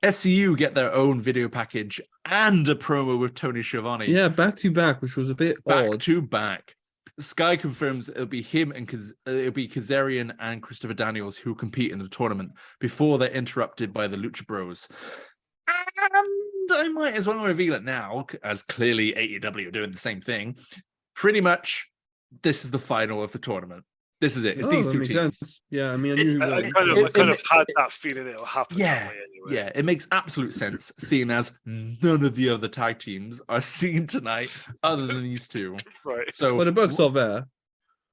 SCU get their own video package and a promo with Tony Schiavone. Yeah, back to back, which was a bit odd. Back to back. Sky confirms it'll be him and it'll be Kazarian and Christopher Daniels who compete in the tournament before they're interrupted by the Lucha Bros. And I might as well reveal it now, as clearly AEW are doing the same thing. Pretty much, this is the final of the tournament. This is it. It's these two teams. Sense. Yeah, I mean, I kind of had that feeling it'll happen. Yeah, that way anyway. yeah, it makes absolute sense, seeing as none of the other tag teams are seen tonight, other than these two. Right. So, well, the Bucks are there.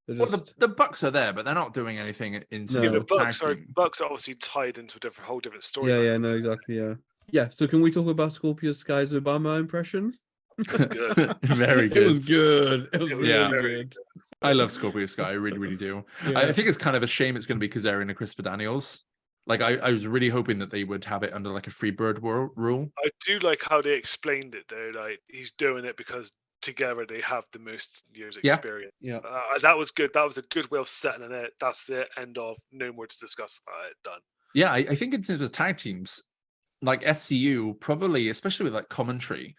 Well, the Bucks are there, but they're not doing anything into the tag Bucks are obviously tied into a whole different story. Yeah, no, exactly. Yeah. So, can we talk about Scorpio Sky's Obama impression? That's good. Very good. It was good. It was really good. I love Scorpio Sky. I really, really do. Yeah. I think it's kind of a shame it's going to be Kazarian and Christopher Daniels. Like, I was really hoping that they would have it under like a Freebird rule. I do like how they explained it though. Like, he's doing it because together they have the most years experience. Yeah. That was good. That was a good way of settling it. That's it. End of. No more to discuss about it. Done. Yeah, I think in terms of tag teams, like SCU, probably, especially with like commentary,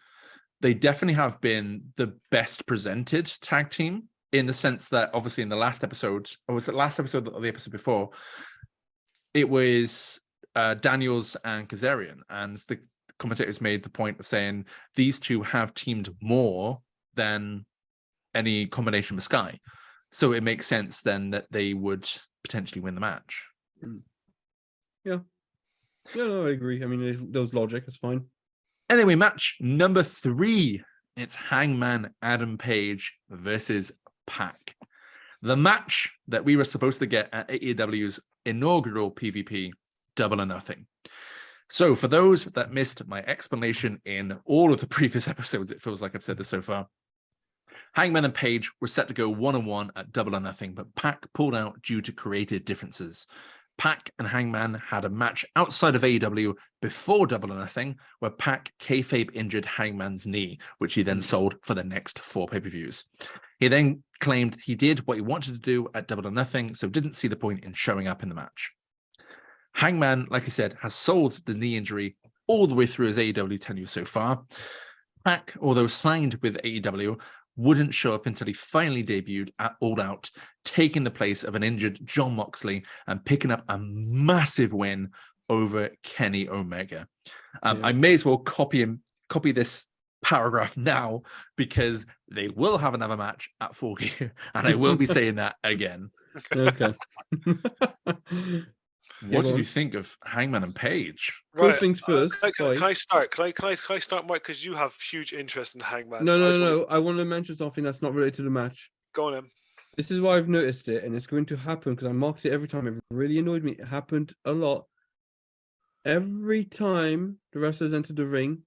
they definitely have been the best presented tag team. In the sense that, obviously, in the last episode, or was it last episode or the episode before, it was Daniels and Kazarian, and the commentators made the point of saying these two have teamed more than any combination with Sky. So it makes sense then that they would potentially win the match. Yeah, no, I agree. I mean, those logic is fine. Anyway, match number 3. It's Hangman Adam Page versus Pac. The match that we were supposed to get at AEW's inaugural PvP, Double or Nothing. So for those that missed my explanation in all of the previous episodes, it feels like I've said this so far. Hangman and Page were set to go 1-on-1 at Double or Nothing, but Pac pulled out due to creative differences. Pac and Hangman had a match outside of AEW before Double or Nothing, where Pac kayfabe injured Hangman's knee, which he then sold for the next 4 pay-per-views. He then claimed he did what he wanted to do at Double or Nothing, so didn't see the point in showing up in the match. Hangman, like I said, has sold the knee injury all the way through his AEW tenure so far. Pac, although signed with AEW, wouldn't show up until he finally debuted at All Out, taking the place of an injured Jon Moxley and picking up a massive win over Kenny Omega. I may as well copy this paragraph now, because they will have another match at Full Gear, and I will be saying that again. Okay. What did you think of Hangman and Page? First things first. Can I start? Can I start, Mike? Because you have huge interest in Hangman. No. I want to mention something that's not related to the match. Go on, Em. This is why I've noticed it, and it's going to happen because I marked it every time. It really annoyed me. It happened a lot. Every time the wrestlers entered the ring,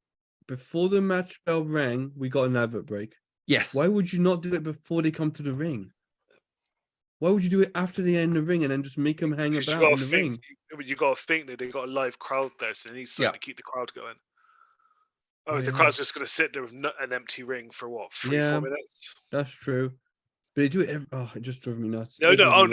before the match bell rang, we got an advert break. Yes. Why would you not do it before they come to the ring? Why would you do it after they end the ring and then just make them hang about in the ring? You got to think that they got a live crowd there, so they need something to keep the crowd going. Oh, the crowd's just going to sit there with an empty ring for what, 3-4 minutes? That's true. But they do it it just drove me nuts. I know.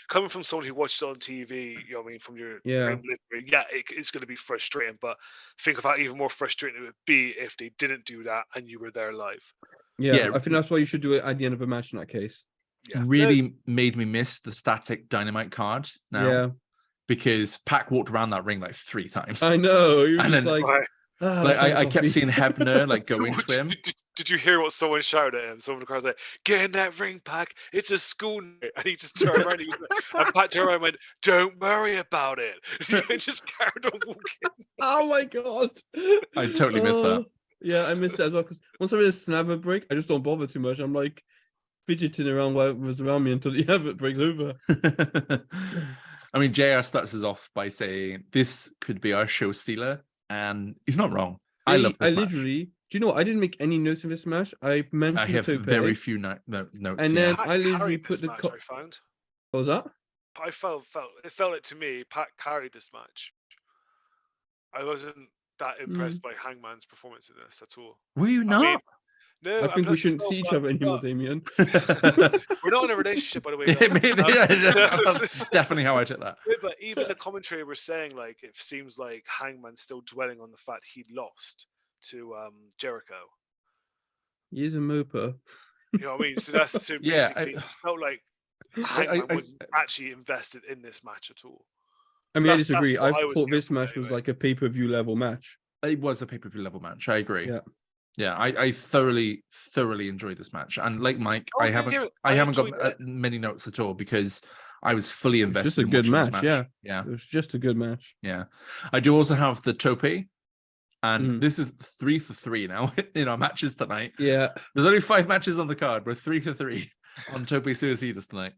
Coming from someone who watched it on TV, you know what I mean, from your it's going to be frustrating. But think of how even more frustrating it would be if they didn't do that and you were there live. Yeah, I think that's why you should do it at the end of a match in that case. Yeah. Really made me miss the static Dynamite card now. Yeah. Because Pac walked around that ring like 3 times. I know. And then, I kept seeing Hebner like go into him. Did you hear what someone shouted at him? Someone in the crowd was like, "Get in that ring, Pac. It's a school night." And he just turned around and Pac turned around and went, "Don't worry about it." And just carried on walking. Oh my god. I totally missed that. Yeah, I missed that as well. Because once I'm in a snapper break, I just don't bother too much. I'm like fidgeting around what was around me until the advert breaks over. I mean, JR starts us off by saying this could be our show stealer, and he's not wrong. I love this match. Literally, do you know what? I didn't make any notes of this match. I mentioned I have very few notes. And then I literally put the. I found. What was that? I felt it to me. Pac carried this match. I wasn't that impressed by Hangman's performance in this at all. Were you not? I mean, no, I think we shouldn't see each other anymore, Damien. We're not in a relationship, by the way. That's definitely how I took that. Yeah, but even the commentary were saying, like, it seems like Hangman's still dwelling on the fact he lost to Jericho. He's a mooper. You know what I mean? So that's basically it felt like Hangman wasn't actually invested in this match at all. I mean, I disagree. I thought this match was like a pay-per-view level match. It was a pay-per-view level match. I agree. Yeah, I thoroughly enjoyed this match, and like Mike, I haven't got many notes at all because I was fully invested. Just a good match. Yeah, it was just a good match. Yeah, I do also have the tope, and this is 3 for 3 now in our matches tonight. Yeah, there's only 5 matches on the card. We're 3 for 3 on Tope Suicidas tonight.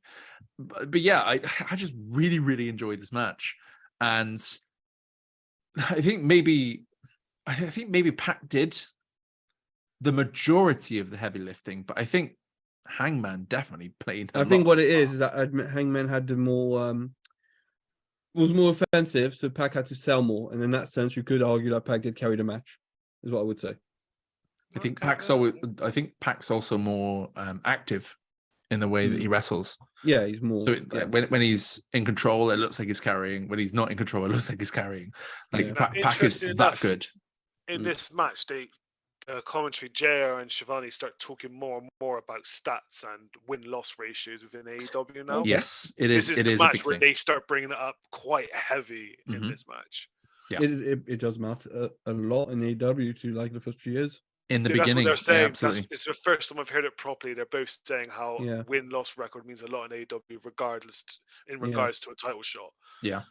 But yeah, I just really enjoyed this match, and I think maybe Pac did the majority of the heavy lifting, but I think Hangman definitely played. I think what it is that Hangman had the more was more offensive, so Pac had to sell more, and in that sense, you could argue that Pac did carry the match. Is what I would say. I think Pac's also more active in the way that he wrestles. Yeah, he's more. So when he's in control, it looks like he's carrying. When he's not in control, it looks like he's carrying. Like Pac is that good. In this match, they commentary, JR and Shivani start talking more and more about stats and win-loss ratios within AEW now. Yes, it is. This is the match where they start bringing it up quite heavy in this match. Yeah, it does matter a lot in AEW to like the first few years. In the beginning, that's what they're saying. absolutely. It's the first time I've heard it properly. They're both saying how win-loss record means a lot in AEW, regardless in regards to a title shot. Yeah,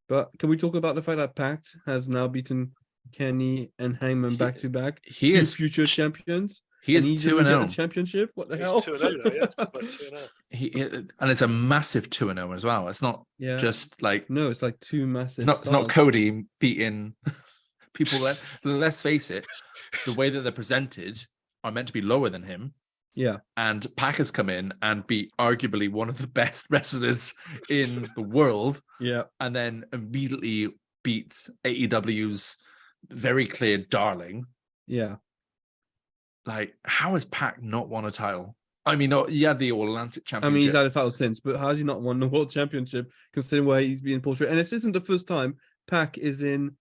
but can we talk about the fact that Pac has now beaten Kenny and Hangman back to back? He is future champions. He is 2-0 championship. What the hell? 2-0. And it's a massive 2-0 as well. It's not just like it's like 2 massive. It's not Cody beating people. Let's face it, the way that they're presented are meant to be lower than him. Yeah. And Pac has come in and beat arguably one of the best wrestlers in the world. Yeah. And then immediately beats AEW's very clear darling. Yeah. Like, how has Pac not won a title? I mean, he had the All-Atlantic Championship. I mean, he's had a title since, but how has he not won the World Championship, considering where he's being portrayed? And this isn't the first time Pac is in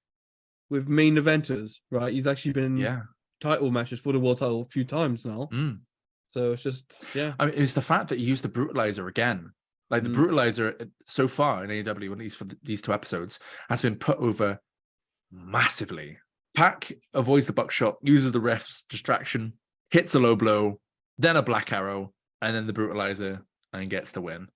with main eventers, right? He's actually been in title matches for the world title a few times now. So it's just, I mean, it's the fact that he used the Brutalizer again. Like, the Brutalizer so far in AEW, at least for these 2 episodes, has been put over massively. Pac avoids the buckshot, uses the ref's distraction, hits a low blow, then a Black Arrow, and then the Brutalizer, and gets the win.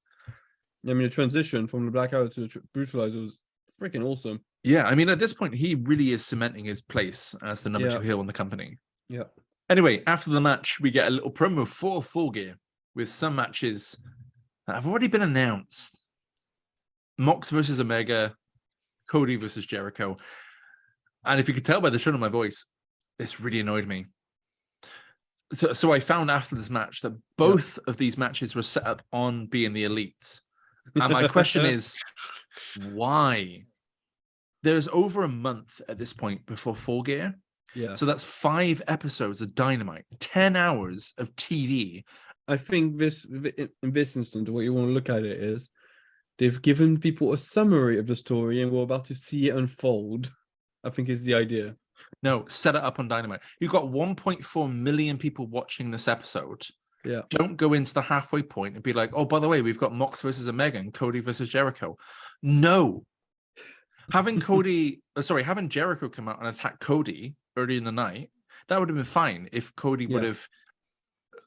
I mean, the transition from the Black Arrow to the Brutalizer was freaking awesome. Yeah, I mean, at this point, he really is cementing his place as the number 2 heel in the company. Yeah. Anyway, after the match, we get a little promo for Full Gear with some matches that have already been announced. Mox versus Omega, Cody versus Jericho. And if you could tell by the tone of my voice, this really annoyed me. So I found after this match that both of these matches were set up on being the Elite. And my question is, why? There's over a month at this point before Full Gear. Yeah. So that's 5 episodes of Dynamite, 10 hours of TV. I think in this instance, the way you want to look at it is they've given people a summary of the story and we're about to see it unfold, I think is the idea. No, set it up on Dynamite. You've got 1.4 million people watching this episode. Yeah. Don't go into the halfway point and be like, oh, by the way, we've got Mox versus Omega and Cody versus Jericho. No. Having Jericho come out and attack Cody early in the night, that would have been fine if Cody would have,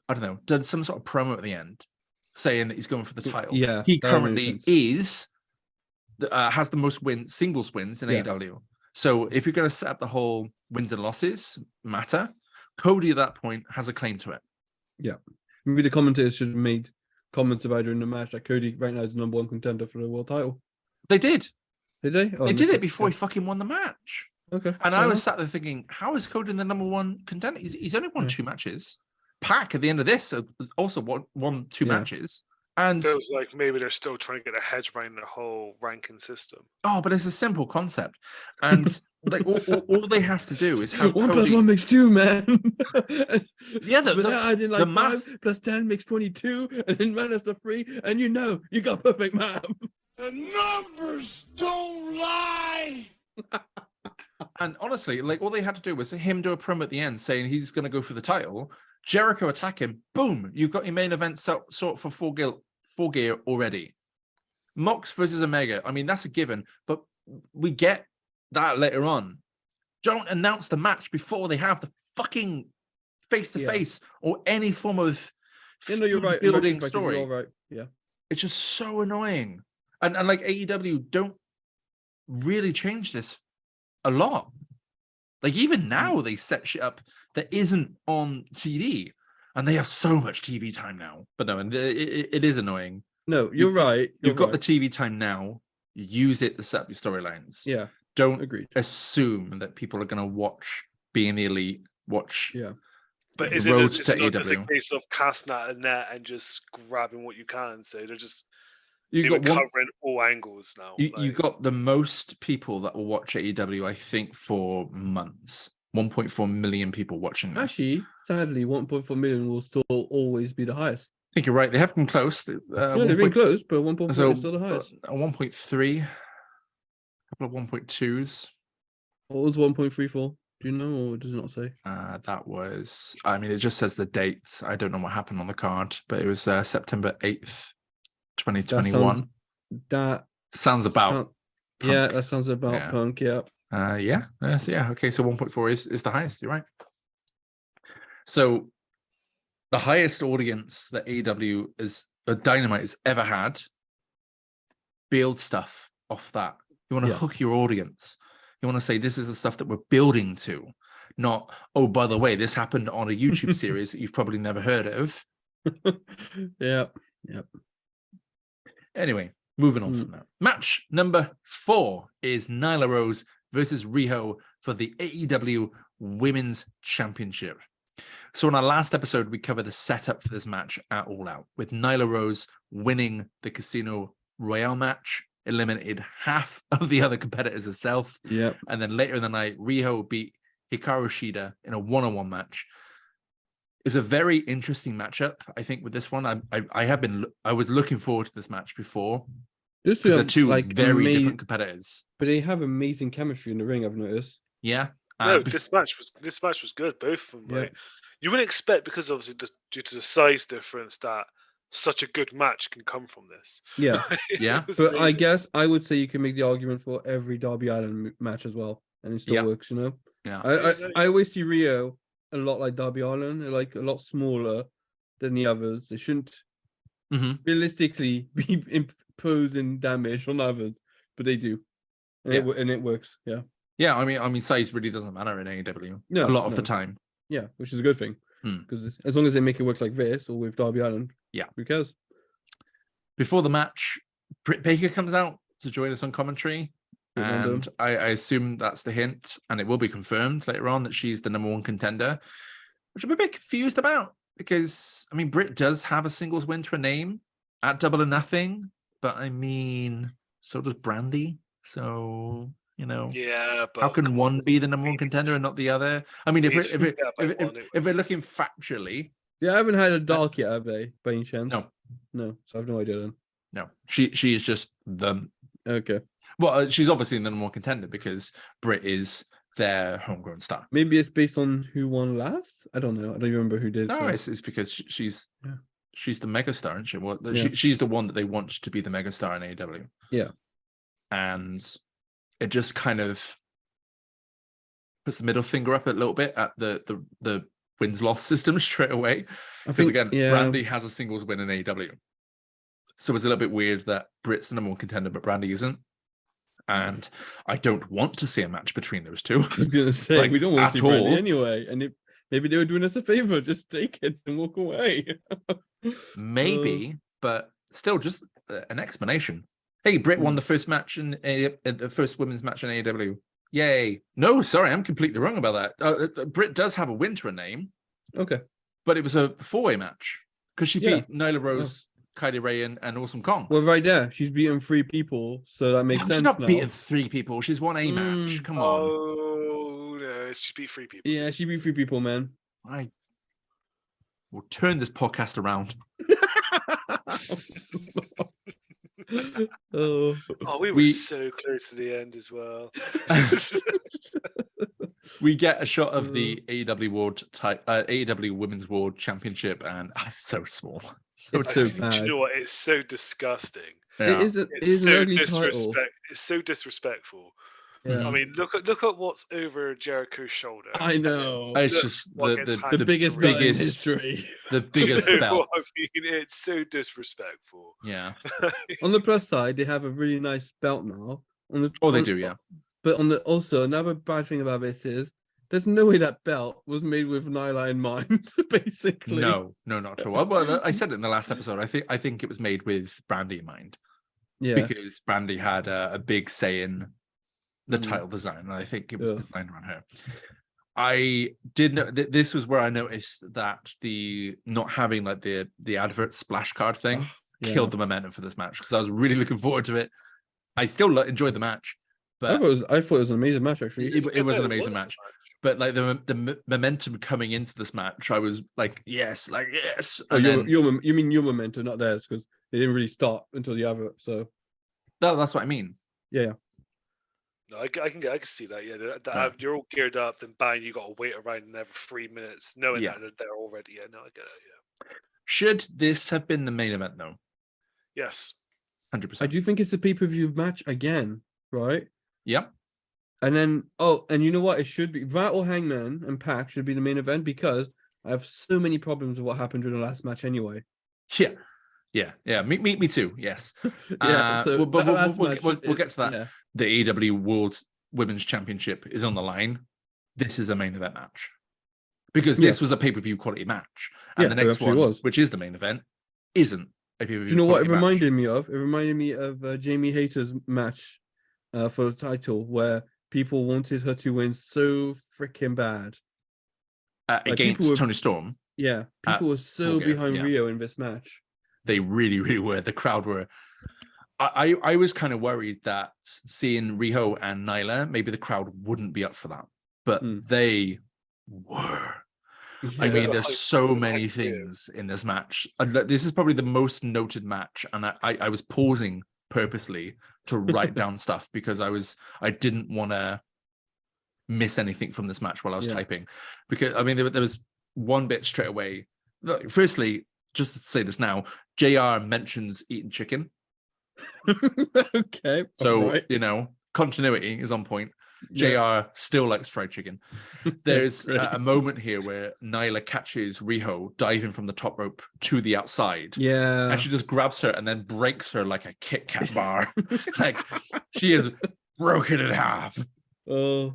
I don't know, done some sort of promo at the end saying that he's going for the title. Yeah. He currently has the most singles wins in AEW. So if you're going to set up the whole wins and losses matter, Cody at that point has a claim to it. Yeah. Maybe the commentators should have made comments about during the match that Cody right now is the number 1 contender for the world title. They did. Did they? Oh, they did it before he fucking won the match. Okay. And I was sat there thinking, how is Cody the number 1 contender? He's only won 2 matches. Pac at the end of this also won 2 matches. And feels like maybe they're still trying to get a hedge around the whole ranking system. Oh, but it's a simple concept. And like all they have to do is have 1 + 1 makes 2, man. Yeah, I did like the 5 math + 10 makes 22, and then minus the 3, and you got perfect math. The numbers don't lie. And honestly, like all they had to do was him do a promo at the end saying he's going to go for the title. Jericho attack him. Boom! You've got your main event sort for Full Gear already. Mox versus Omega. I mean, that's a given, but we get that later on. Don't announce the match before they have the fucking face-to-face or any form of you're right. building story. You're all right. Yeah. It's just so annoying. And like AEW don't really change this a lot. Like even now they set shit up that isn't on TV and they have so much TV time now. But no, and it is annoying. No, you're right. You've got the TV time now. Use it to set up your storylines. Yeah. Don't Agreed. assume that people are going to watch Being the Elite, watch But is it not just a case of casting out a net and just grabbing what you can? So they're just covering all angles now. You got the most people that will watch AEW, I think, for months. 1.4 million people watching this. Actually, sadly, 1.4 million will still always be the highest. I think you're right. They have come close. They've been close, but 1.4 is still the highest. 1.3, a couple of 1.2s. What was 1.3 for? Do you know, or does it not say? That was, I mean, it just says the dates. I don't know what happened on the card, but it was September 8th, 2021. That sounds about Punk. Yeah, that sounds about Punk, yeah. Okay, so 1.4 is the highest, you're right. So the highest audience that AEW Dynamite has ever had, build stuff off that. You want to hook your audience. You want to say this is the stuff that we're building to, not, oh, by the way, this happened on a YouTube series that you've probably never heard of. Yep. Anyway, moving on from that. Match number 4 is Nyla Rose versus Riho for the AEW Women's Championship. So in our last episode, we covered the setup for this match at All Out, with Nyla Rose winning the Casino Royale match, eliminated half of the other competitors herself. Yeah. And then later in the night, Riho beat Hikaru Shida in a one-on-one match. It's a very interesting matchup, I think, with this one. I was looking forward to this match before. Just Because they're two very different competitors. But they have amazing chemistry in the ring, I've noticed. Yeah. No, this match was good, both of them. Yeah. Like, you wouldn't expect, because obviously due to the size difference, that such a good match can come from this. Yeah. Yeah. It's But I amazing. guess I would say you can make the argument for every Darby Allin match as well, and it still Yeah. works, you know? Yeah. I always see Rio a lot like Darby Allin. They're like a lot smaller than the others. They shouldn't realistically be imposing damage on others, but they do. And, it works, yeah. Yeah, I mean, size really doesn't matter in AEW No, a lot of the no. time. Yeah, which is a good thing. Hmm. Because as long as they make it work like this or with Darby Allin, Yeah. who cares? Before the match, Britt Baker comes out to join us on commentary. Bit And random. I assume that's the hint, and it will be confirmed later on that she's the #1 contender, which I'm a bit confused about because, I mean, Britt does have a singles win to her name at Double or Nothing, but I mean, so does Brandy. So, you know, Yeah, but how can come one on, be the #1 contender and not the other? I mean, if It's- we're, yeah, by one, if we're looking factually, Yeah, I haven't had a dark yet, have they, by any chance? no, No, so I have no idea then. no, she is just the. Okay. Well, she's obviously the #1 contender because Britt is their homegrown star. Maybe it's based on who won last? I don't know. I don't even remember who did. No, so- it's because she's the megastar, isn't she? Well, Yeah. she's the one that they want to be the megastar in AEW. Yeah. And it just kind of puts the middle finger up a little bit at the wins-loss system straight away. I Because think, again, yeah. Brandy has a singles win in AEW. So it's a little bit weird that Britt's the #1 contender, but Brandy isn't. And I don't want to see a match between those two. I was gonna say Like, we don't want at to see Brandy all. anyway, and maybe they were doing us a favor, just take it and walk away. Maybe, but still, just an explanation. Hey, Britt won the first match in the first women's match in AEW. Yay! No, sorry, I'm completely wrong about that. Britt does have a win to her name, Okay. but it was a 4-way match because she Yeah. beat Nyla Rose, Kylie Ray, and Awesome Kong. Well, right there, she's beaten 3 people, so that makes She's sense not now. beating 3 people. She's won a match. Come on. Oh no, she beat 3 people. Yeah, she beat 3 people, man. I will turn this podcast around. Oh, Oh, we were We- so close to the end as well. We get a shot of the AEW Women's World Championship, and it's so small. So It's so tiny. bad. Do you know what? It's so disgusting. Yeah. It is an It's so ugly title. It's so disrespectful. Yeah. I mean, look at what's over Jericho's shoulder. I know. It's Look just what gets the handed The biggest to belt in biggest history. the biggest You know belt. what I mean? It's so disrespectful. Yeah. On the plus side, they have a really nice belt now. Oh, they do, yeah. But also another bad thing about this is there's no way that belt was made with Nyla in mind, basically. No, not at all. Well, I said it in the last episode. I think it was made with Brandy in mind Yeah. because Brandy had a big say in the Mm. title design, and I think it was Yeah. designed around her. I did know this was where I noticed that the not having like the advert splash card thing Yeah. killed the momentum for this match because I was really looking forward to it. I still enjoyed the match, I but thought it was an amazing match, actually. it was an No, amazing wasn't match. much. But like the momentum coming into this match, I was like, yes. Oh, And then, you mean your momentum, not theirs, because they didn't really start until the advert. So that's what I mean. yeah. No, I can see that. Yeah, Yeah. You're all geared up, then bang, you got to wait around another 3 minutes, knowing Yeah. that they're already. Yeah, no, I get it. Yeah. Should this have been the main event? No, Yes. 100%. I do think it's a pay-per-view match again, right? Yep. And then and you know what? It should be that or Hangman and Pac should be the main event because I have so many problems with what happened during the last match anyway. Yeah. Me too. Yes. Yeah, so but that last we'll match get to that. Yeah. The AEW World Women's Championship is on the line. This is a main event match because this was a pay-per-view quality match, and Yeah, the it next actually one, was. which is the main event, isn't a pay-per-view. Do you know what it quality match. reminded me of? It reminded me of Jamie Hayter's match for the title where people wanted her to win so freaking bad. against Tony Storm. Yeah, people were so behind Rio in this match. They really, really were. The crowd were. I was kind of worried that seeing Riho and Nyla, maybe the crowd wouldn't be up for that, but they were. Yeah. I mean, there's so many things in this match. This is probably the most noted match, and I was pausing purposely to write down stuff because I didn't want to miss anything from this match while I was typing. Because I mean, there was one bit straight away. Look, firstly, just to say this now, JR mentions eating chicken. Okay. So, continuity is on point. JR still likes fried chicken. There's a moment here where Nyla catches Riho diving from the top rope to the outside. Yeah. And she just grabs her and then breaks her like a Kit Kat bar. Like, she is broken in half. Oh,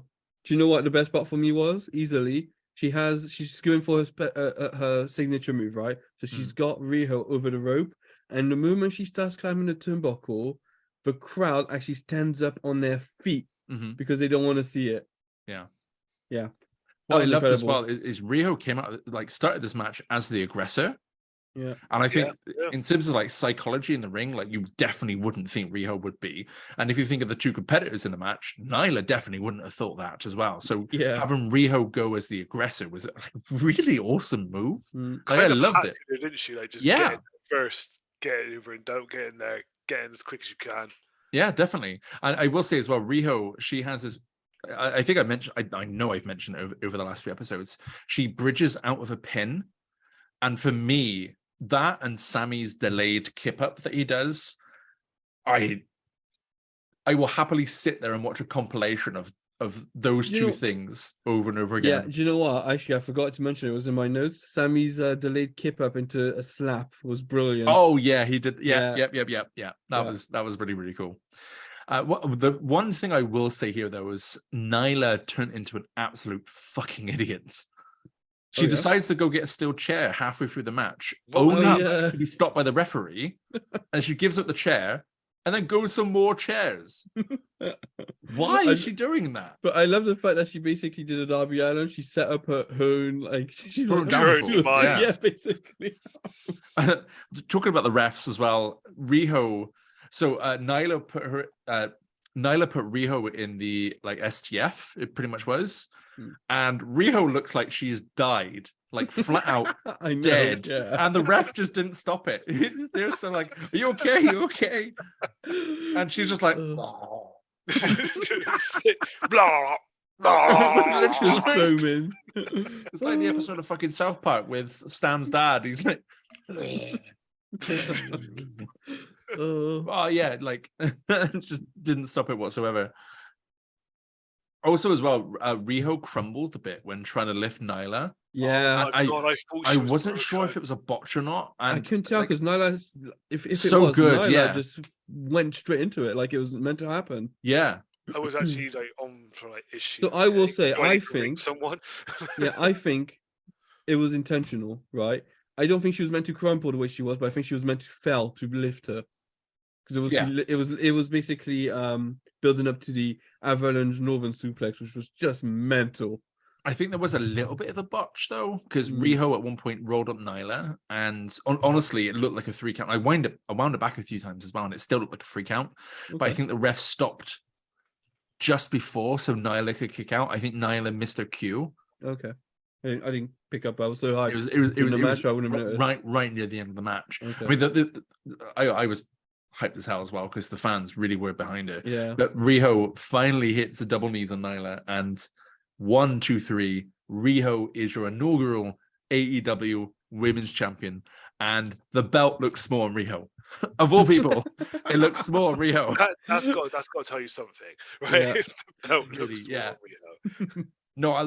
do you know what the best part for me was? Easily. She's going for her signature move, right? So she's got Riho over the rope. And the moment she starts climbing the turnbuckle, the crowd actually stands up on their feet because they don't want to see it. Yeah. Yeah. What I loved as well is Riho came out, started this match as the aggressor. Yeah. And I think in terms of psychology in the ring, you definitely wouldn't think Riho would be. And if you think of the two competitors in the match, Nyla definitely wouldn't have thought that as well. So having Riho go as the aggressor was a really awesome move. I loved it. Didn't she? Just get in first, get it over and don't get in there, get in as quick as you can. Yeah, definitely. And I will say as well, Riho, she has this. I think I mentioned. I know I've mentioned over the last few episodes. She bridges out of a pin, and for me, that and Sammy's delayed kip up that he does, I will happily sit there and watch a compilation of those two things over and over again. Yeah, do you know what? Actually, I forgot to mention it was in my notes. Sammy's delayed kip up into a slap was brilliant. Oh yeah, he did. Yeah. That was really, really cool. The one thing I will say here though is Nyla turned into an absolute fucking idiot. She decides to go get a steel chair halfway through the match, only to be stopped by the referee, and she gives up the chair and then goes some more chairs. Why is she doing that? But I love the fact that she basically did a Darby Allin. She set up her own yeah, basically. Talking about the refs as well, Riho. So Nyla put Riho in the STF. It pretty much was. And Riho looks like she's died, flat out dead. And the ref just didn't stop it. They're still like, are you okay? You okay? And she's just like, blah. Blah. It's literally foaming. It's like the episode of fucking South Park with Stan's dad. He's like, oh yeah, just didn't stop it whatsoever. Also, as well, Riho crumbled a bit when trying to lift Nyla. Yeah, I wasn't sure if it was a botch or not. And I couldn't tell because Nyla, if it so was good, Nyla just went straight into it like it was meant to happen. Yeah, I was actually on for is she? So I will say, I think someone. I think it was intentional, right? I don't think she was meant to crumple the way she was, but I think she was meant to fail to lift her because it was basically building up to the avalanche northern suplex, which was just mental. I think there was a little bit of a botch though, because Riho at one point rolled up Nyla, and honestly, it looked like a 3 count. I wound it back a few times as well, and it still looked like a 3 count. Okay. But I think the ref stopped just before, so Nyla could kick out. I think Nyla missed her cue. Okay, I didn't pick up. I was so high. It was right near the end of the match. Okay. I mean, I was hyped as hell as well because the fans really were behind it. Yeah. But Riho finally hits the double knees on Nyla, and 1, 2, 3. Riho is your inaugural AEW Women's Champion, and the belt looks small on Riho. Of all people, it looks small on Riho. That's got to tell you something, right? Yeah. The belt looks small on Riho. No, I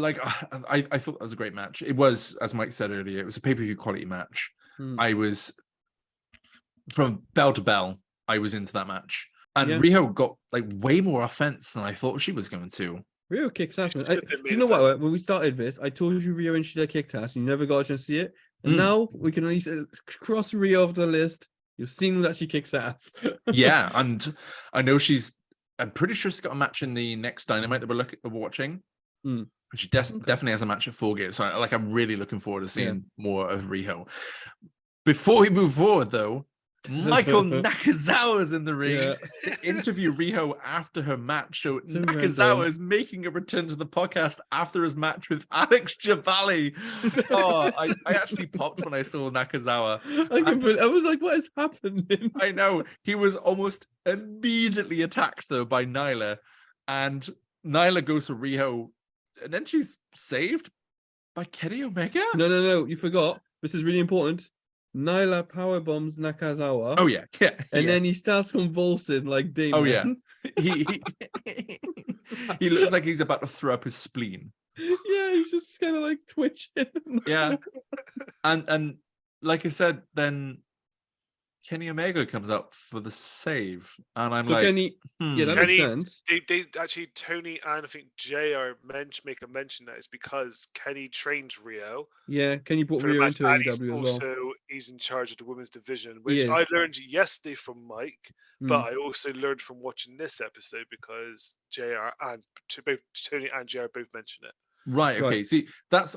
thought that was a great match. It was, as Mike said earlier, it was a pay-per-view quality match. I was from bell to bell. I was into that match, and Riho got way more offense than I thought she was going to. Riho kicks ass, man. Do you know what? When we started this, I told you Riho and Shida kicked ass, and you never got a chance to see it. And now we can only cross Riho off the list. You've seen that she kicks ass. Yeah, and I know I'm pretty sure she's got a match in the next Dynamite that we're watching. She definitely has a match at Full Gear. So I'm really looking forward to seeing more of Riho. Before we move forward, though, Michael Nakazawa is in the ring to interview Riho after her match. So Nakazawa is making a return to the podcast after his match with Alex Jabali. Oh, I actually popped when I saw Nakazawa. I was like, what is happening? I know. He was almost immediately attacked, though, by Nyla. And Nyla goes for Riho. And then she's saved by Kenny Omega? No. You forgot. This is really important. Nyla powerbombs Nakazawa. Oh, yeah. And then he starts convulsing like Damon. Oh, yeah. He looks like he's about to throw up his spleen. Yeah, he's just kind of like twitching. Yeah. And like I said, then Kenny Omega comes out for the save. And I'm like, Kenny, yeah, that makes sense. They actually, Tony and I think JR make a mention that it's because Kenny trained Rio. Yeah, Kenny brought Rio into AEW as well. Also, he's in charge of the women's division, which I learned yesterday from Mike, but I also learned from watching this episode because JR and both Tony and JR both mentioned it. Right, okay. See,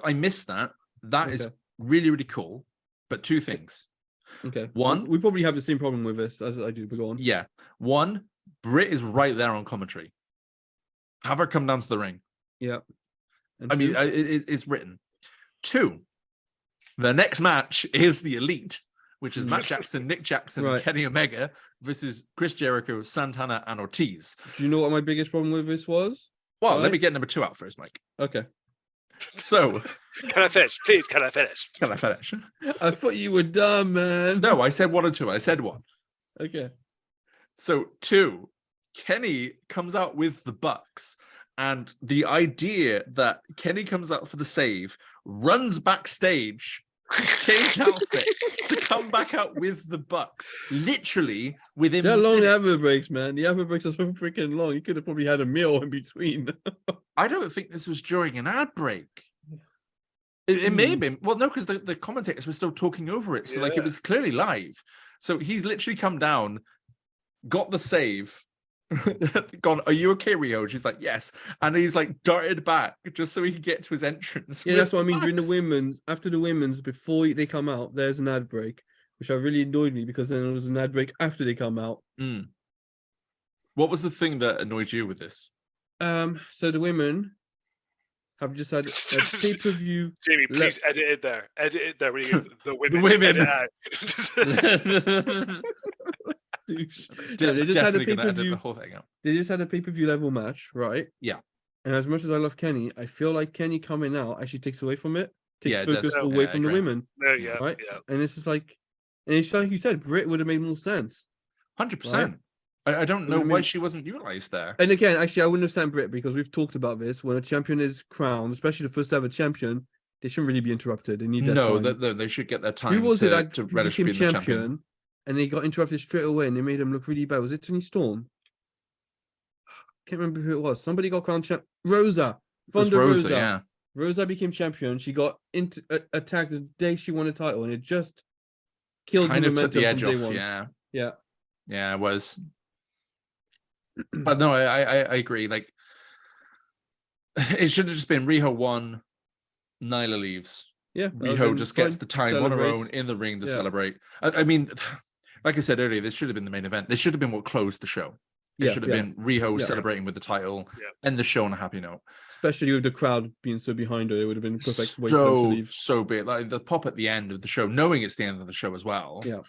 I missed that. That is really, really cool. But two things. Okay. One, we probably have the same problem with this as I do, but go on. Yeah. One, Britt is right there on commentary. Have her come down to the ring. Yeah. I mean, it's written. Two, the next match is the Elite, which is Matt Jackson, Nick Jackson, and Kenny Omega versus Chris Jericho, Santana, and Ortiz. Do you know what my biggest problem with this was? Well, let me get number 2 out first, Mike. Okay. So, can I finish? Please, can I finish? Can I finish? I thought you were done, man. No, I said 1 or 2. I said 1. Okay. So 2, Kenny comes out with the Bucks, and the idea that Kenny comes out for the save, runs backstage, change outfit to come back out with the Bucks, literally within. They're long advert breaks, man. The advert breaks are so freaking long. You could have probably had a meal in between. I don't think this was during an ad break. It may have been. Well, no, because the commentators were still talking over it. So, like, it was clearly live. So he's literally come down, got the save, gone, are you okay, Rio? She's like, yes. And he's like darted back just so he could get to his entrance. Yeah, that's what I mean. During the women's, after the women's, before they come out, there's an ad break, which I really annoyed me because then there was an ad break after they come out. What was the thing that annoyed you with this? So the women have just had a pay-per-view. Jamie, please edit it there. Edit it there. When you get the women. They just had a pay-per-view. The whole thing out. They just had a pay-per-view level match, right? Yeah. And as much as I love Kenny, I feel like Kenny coming out actually takes away from it. Takes focus does. away from the women. Yeah, right? Yeah. And it's just like, and it's like you said, Britt would have made more sense. 100%. Right? I don't know why she wasn't utilized there. And again, actually, I wouldn't have signed Britt because we've talked about this. When a champion is crowned, especially the first ever champion, they shouldn't really be interrupted. They need that they should get their time. Who was to, it that to relish became being champion, and they got interrupted straight away, and they made him look really bad? Was it Tony Storm? Can't remember who it was. Somebody got crowned champ. Rosa. Rosa, yeah. Rosa became champion. She got attacked the day she won a title, and it just killed kind the of took the edge off. Yeah, it was. But no, I agree. Like, it should have just been Riho 1, Nyla leaves. Yeah, Riho just gets the time on her own in the ring to celebrate. I mean, like I said earlier, this should have been the main event. This should have been what closed the show. It should have been Riho celebrating with the title, end the show on a happy note. Especially with the crowd being so behind her, it would have been a perfect way for them to leave. So big. Like the pop at the end of the show, knowing it's the end of the show as well. Yeah,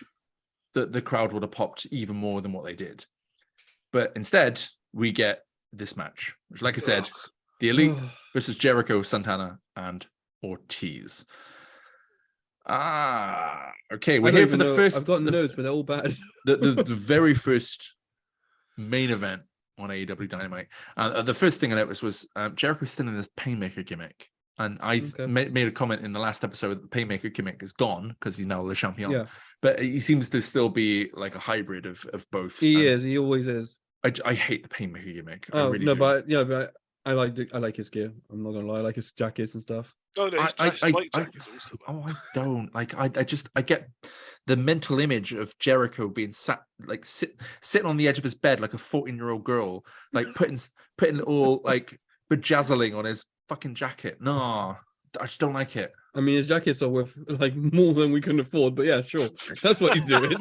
the crowd would have popped even more than what they did. But instead, we get this match, which, like I said, the Elite versus Jericho, Santana, and Ortiz. Okay. We're here for the first. I've got notes, but they're all bad. the very first main event on AEW Dynamite. The first thing I noticed was Jericho still in this Painmaker gimmick. And I made a comment in the last episode that the Painmaker gimmick is gone because he's now Le Champion. Yeah. But he seems to still be like a hybrid of both. He is. He always is. I hate the Painmaker gimmick. Oh, I really no, do. but I like his gear. I'm not gonna lie. I like his jackets and stuff. Oh no, I don't like. I get the mental image of Jericho being sitting on the edge of his bed like a 14-year-old girl, like putting all like bedazzling on his fucking jacket. No, I just don't like it. I mean, his jackets are worth like more than we can afford, but yeah, sure, that's what he's doing.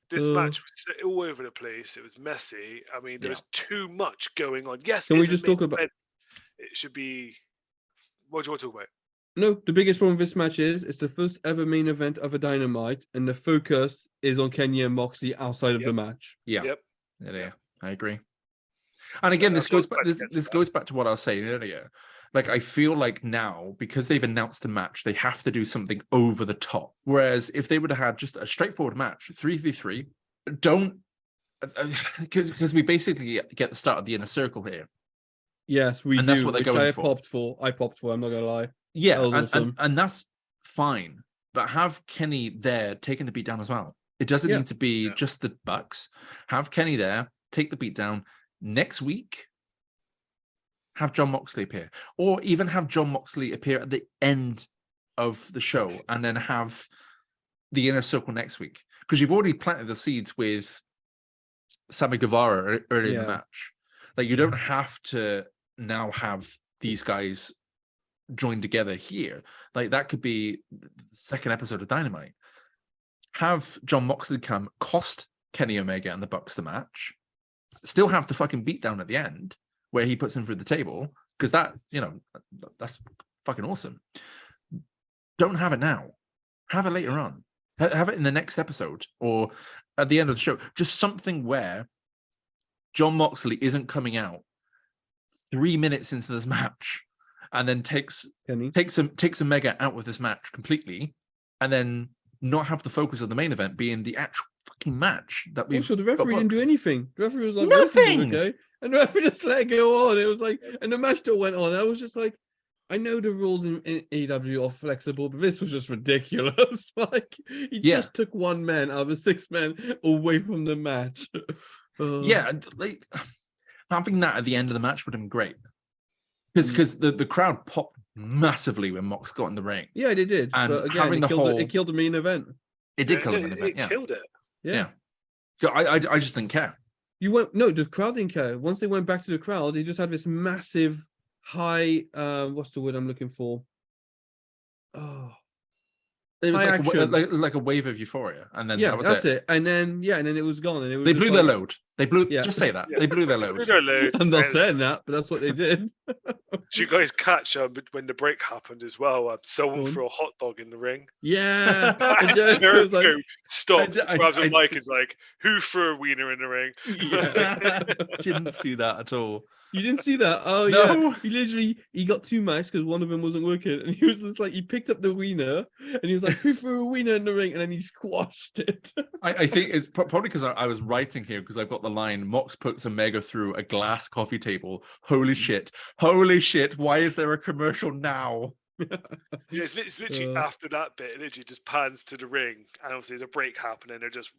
This match was all over the place. It was messy. I mean, there was too much going on. Yes, Can we it's a just main talk about? event. It should be. What do you want to talk about? No, the biggest problem with this match is it's the first ever main event of a Dynamite, and the focus is on Kenya and Moxley outside of the match. Yeah. Yep. Yeah, I agree. And again, this goes back. This goes back to what I was saying earlier. Like, I feel like now, because they've announced the match, they have to do something over the top. Whereas if they would have had just a straightforward match, 3v3, don't, because we basically get the start of the inner circle here. Yes, we and do. That's what they're going for. I popped for. I'm not gonna lie. Yeah, awesome. and that's fine. But have Kenny there taking the beat down as well. It doesn't need to be just the Bucks. Have Kenny there, take the beat down. Next week, have John Moxley appear, or even have John Moxley appear at the end of the show, and then have the inner circle next week, because you've already planted the seeds with Sammy Guevara early in the match. Like, you don't have to now have these guys join together here. Like, that could be the second episode of Dynamite. Have John Moxley come, cost Kenny Omega and the Bucks the match, still have the fucking beatdown at the end where he puts him through the table, because that, that's fucking awesome. Don't have it now. Have it later on. Have it in the next episode or at the end of the show. Just something where John Moxley isn't coming out 3 minutes into this match and then takes Omega out with this match completely, and then not have the focus of the main event being the actual fucking match that we. Also, the referee didn't do anything. The referee was like, nothing. Okay, and the referee just let it go on. It was like, and the match still went on. I was just like, I know the rules in AEW are flexible, but this was just ridiculous. Like, he just took one man out of 6 men away from the match. Like, having that at the end of the match would have been great, because the crowd popped massively when Mox got in the ring. Yeah, they did. And but again, it killed the main event. It did kill the main event. It killed it. Yeah. So I just didn't care. The crowd didn't care. Once they went back to the crowd, they just had this massive high, what's the word I'm looking for? Oh, it was like a wave of euphoria, and then that's it. And then it was gone, and it was they blew their load. They blew. Just say that they blew their load. I'm not saying that, but that's what they did. Did you guys catch when the break happened as well? Someone threw a hot dog in the ring. Yeah, Jericho stops, grabs a mic, is like, "Who threw a wiener in the ring?" Yeah. Didn't see that at all. You didn't see that? Oh no. Yeah. He got 2 mics because one of them wasn't working, and he was just like, he picked up the wiener and he was like, "Who threw a wiener in the ring?" And then he squashed it. I think it's probably because I was writing here, because I've got the line, Mox puts Omega through a glass coffee table. Holy shit! Why is there a commercial now? It's literally after that bit. It literally just pans to the ring, and obviously there's a break happening. They're just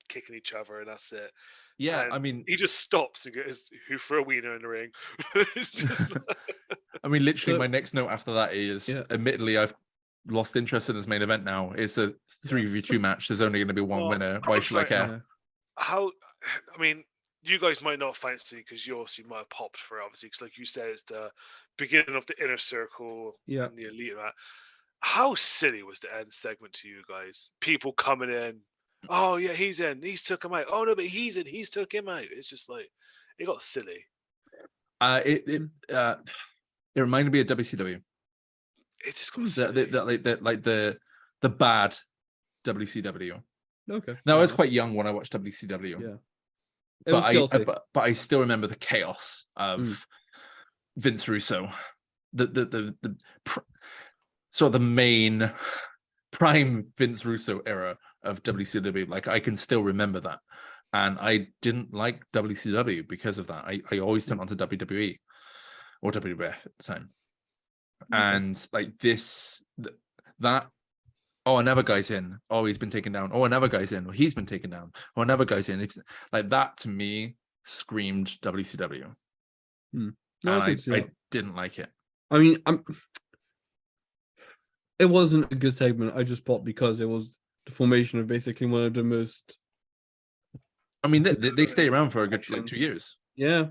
kicking each other, and that's it. Yeah, and I mean, he just stops and goes, "Who threw a wiener in the ring?" It's just I mean, literally, my next note after that is, admittedly, I've lost interest in this main event now. It's a 3v2 match. There's only going to be one winner. Why should I care? I mean, you guys might not fancy, because you obviously might have popped for it, obviously, because like you said, it's the beginning of the inner circle and the elite match. How silly was the end segment to you guys? People coming in, oh yeah, he's in, he's took him out. Oh no, but he's in, he's took him out. It's just like, it got silly. It reminded me of WCW. It just got silly. The bad WCW. Okay. Now I was quite young when I watched WCW. Yeah. But I still remember the chaos of Vince Russo, the sort of the main prime Vince Russo era of WCW. Like, I can still remember that, and I didn't like WCW because of that. I always turned on to WWE or WWF at the time, and like that. Oh, another guy's in. Oh, he's been taken down. Oh, another guy's in. Oh, he's been taken down. Oh, another guy's in. It's, like, that to me screamed WCW. No, and I didn't like it. I mean, it wasn't a good segment. I just bought because it was the formation of basically one of the most. I mean, they stay around for a good 2 years. Yeah.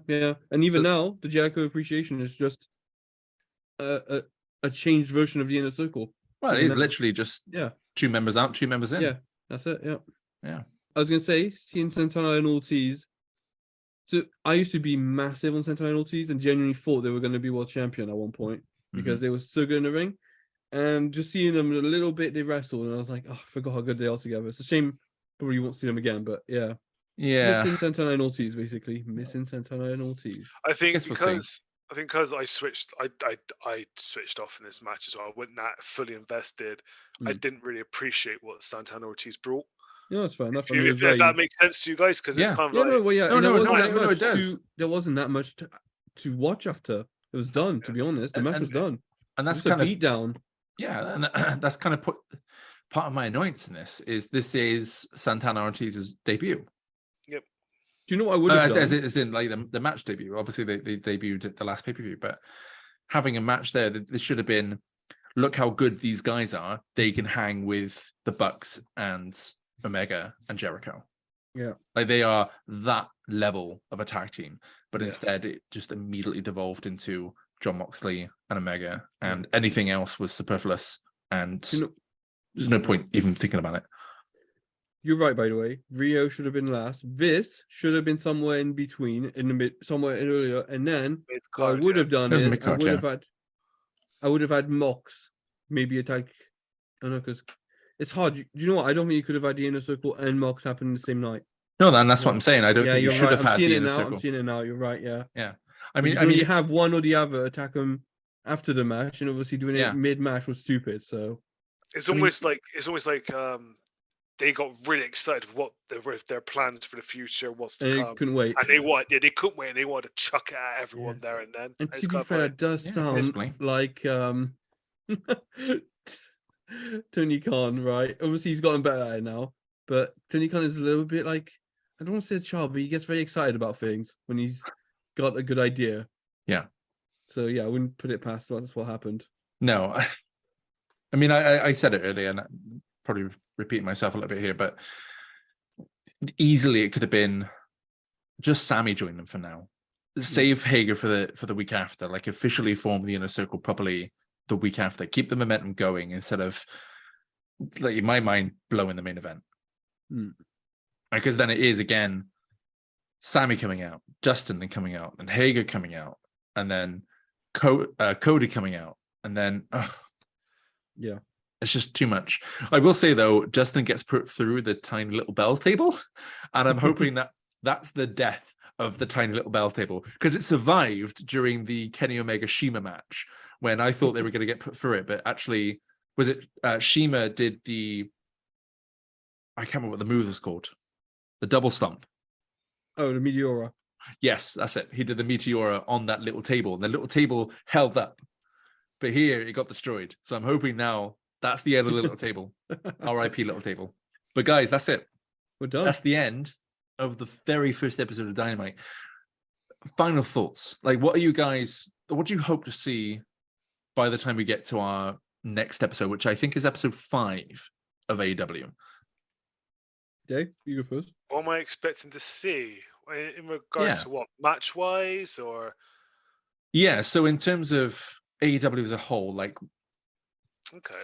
And even now, the Jericho appreciation is just a changed version of the Inner Circle. Well, it is literally just 2 members out, 2 members in. Yeah, that's it. Yeah. I was gonna say, seeing Santana and Ortiz. So I used to be massive on Santana and Ortiz and genuinely thought they were going to be world champion at one point because they were so good in the ring. And just seeing them a little bit, they wrestled, and I was like, oh, I forgot how good they are together. It's a shame probably won't see them again, but yeah. Missing Santana and Ortiz, basically. Missing Santana and Ortiz. I think because I switched off in this match as well. I wasn't that fully invested. I didn't really appreciate what Santana Ortiz brought. No, that's fair enough. If that makes sense to you guys, because it's kind of it does. There wasn't that much to watch after. It was done, to be honest. The match was done. And that's kind of beat down. Yeah, and that's kind of part of my annoyance in this is Santana Ortiz's debut. Yep. Do you know what I would have done? As in like the match debut. Obviously, they debuted at the last pay-per-view, but having a match there, this should have been, look how good these guys are. They can hang with the Bucks and Omega and Jericho. Yeah. Like they are that level of a tag team, but instead it just immediately devolved into Jon Moxley and Omega, and anything else was superfluous, and there's no point even thinking about it. You're right, by the way. Rio should have been last. This should have been somewhere in between, in the mid, somewhere in earlier, and then what I would have done is I would have had Mox maybe attack. I don't know, because it's hard. You know what? I don't think you could have had the Inner Circle and Mox happen in the same night. No, that's what I'm saying. I don't think you should have had the Inner Circle. I'm seeing it now. You're right. Yeah. Yeah. I mean, you have one or the other attack them after the match, and obviously doing it mid-match was stupid. So it's almost like they got really excited with their plans for the future, what's to come. They couldn't wait, and they couldn't wait, and they wanted to chuck it at everyone there and then. And to be fair, it does sound like Tony Khan, right? Obviously, he's gotten better at it now, but Tony Khan is a little bit like, I don't want to say a child, but he gets very excited about things when he's got a good idea. Yeah. So yeah, I wouldn't put it past that's what happened. No. I mean, I said it earlier, and I'm probably repeating myself a little bit here, but easily it could have been just Sammy join them for now. Save Hager for the week after, like officially form the Inner Circle properly the week after. Keep the momentum going instead of, like in my mind, blowing the main event. Because then it is again Sammy coming out, Justin coming out, and Hager coming out, and then Cody coming out, and then it's just too much. I will say though, Justin gets put through the tiny little bell table, and I'm hoping that's the death of the tiny little bell table, because it survived during the Kenny Omega Shima match when I thought they were going to get put through it, but actually was it Shima did the, I can't remember what the move was called, the double stomp. Oh, the Meteora. Yes, that's it. He did the Meteora on that little table, and the little table held up. But here it got destroyed. So I'm hoping now that's the end of the little table. R.I.P. little table. But guys, that's it. We're done. That's the end of the very first episode of Dynamite. Final thoughts. Like, what do you hope to see by the time we get to our next episode, which I think is episode 5 of AEW? Okay, you go first. What am I expecting to see in regards to what, match wise or? Yeah, so in terms of AEW as a whole, like. Okay.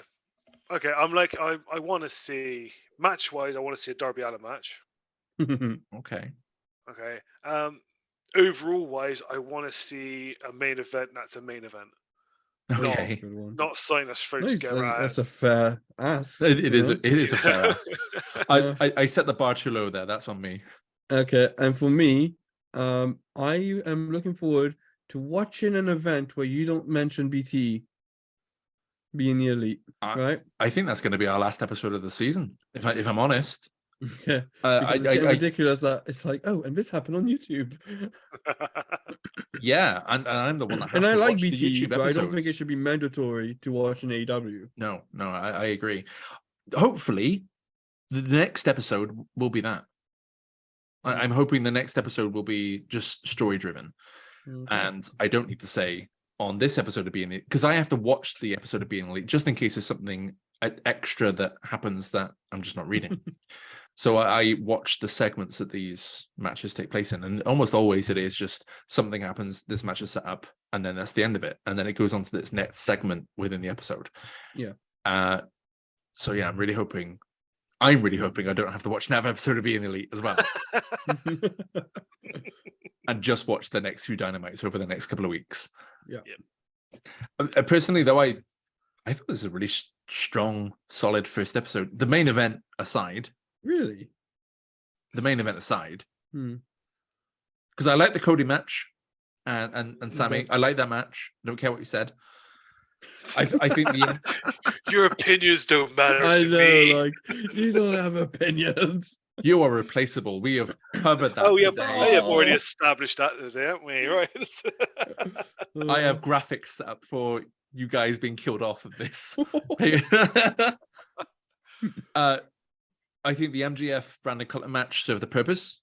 I'm like I want to see match wise. I want to see a Darby Allin match. Okay. Overall wise, I want to see a main event. That's a main event. Okay. Not sign us through together. That's a fair ask. It is a fair ask. I set the bar too low there. That's on me. Okay, and for me, I am looking forward to watching an event where you don't mention BTE being the elite, right? I think that's going to be our last episode of the season, if I'm honest. Yeah, it's getting ridiculous that it's like, oh, and this happened on YouTube. Yeah, and I'm the one that has and to I like watch BTE, the YouTube but episodes. I don't think it should be mandatory to watch an AEW. No, I agree. Hopefully, the next episode will be that. I'm hoping the next episode will be just story driven, and I don't need to say on this episode of Being Elite, because I have to watch the episode of Being Elite just in case there's something extra that happens that I'm just not reading. So I watch the segments that these matches take place in, and almost always it is just something happens, this match is set up, and then that's the end of it, and then it goes on to this next segment within the episode. Yeah. So yeah, I'm really hoping I don't have to watch another episode of Being Elite as well, and just watch the next few Dynamites over the next couple of weeks. Yeah. Personally, though, I thought this was a really strong, solid first episode. The main event aside. Really? The main event aside. Hmm. Because I like the Cody match and Sammy. Okay. I like that match. I don't care what you said. I think the Your opinions don't matter I to know, me. like, you don't have opinions. you are replaceable. We have covered that. Oh, yeah, today. I have already established that, haven't we? Right. I have graphics set up for you guys being killed off of this. I think the MGF Brandon Cutler match served the purpose.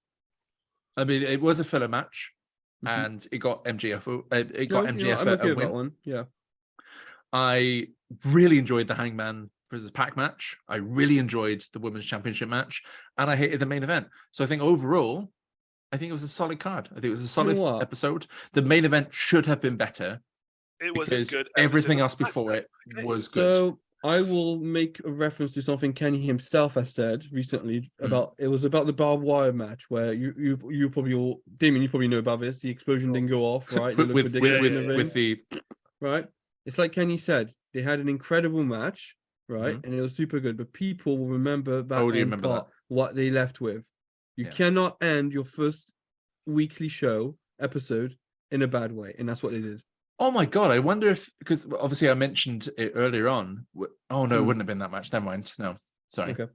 I mean, it was a filler match, and it got MGF. I'm okay with that one. Yeah. I really enjoyed the Hangman versus Pac match. I really enjoyed the Women's Championship match, and I hated the main event. So I think overall, I think it was a solid card. I think it was a solid episode. The main event should have been better. It was because a good everything episode else of before SmackDown. it was good. So I will make a reference to something Kenny himself has said recently about it was about the barbed wire match where you probably all Damien, you probably know about this. The explosion didn't go off, right? with the right. It's like Kenny said, they had an incredible match, right? And it was super good, but people will remember that what they left with. You cannot end your first weekly show episode in a bad way, and that's what they did. Oh my god! I wonder if because obviously I mentioned it earlier on. Oh no, it wouldn't have been that match. Never mind. No, sorry. Okay.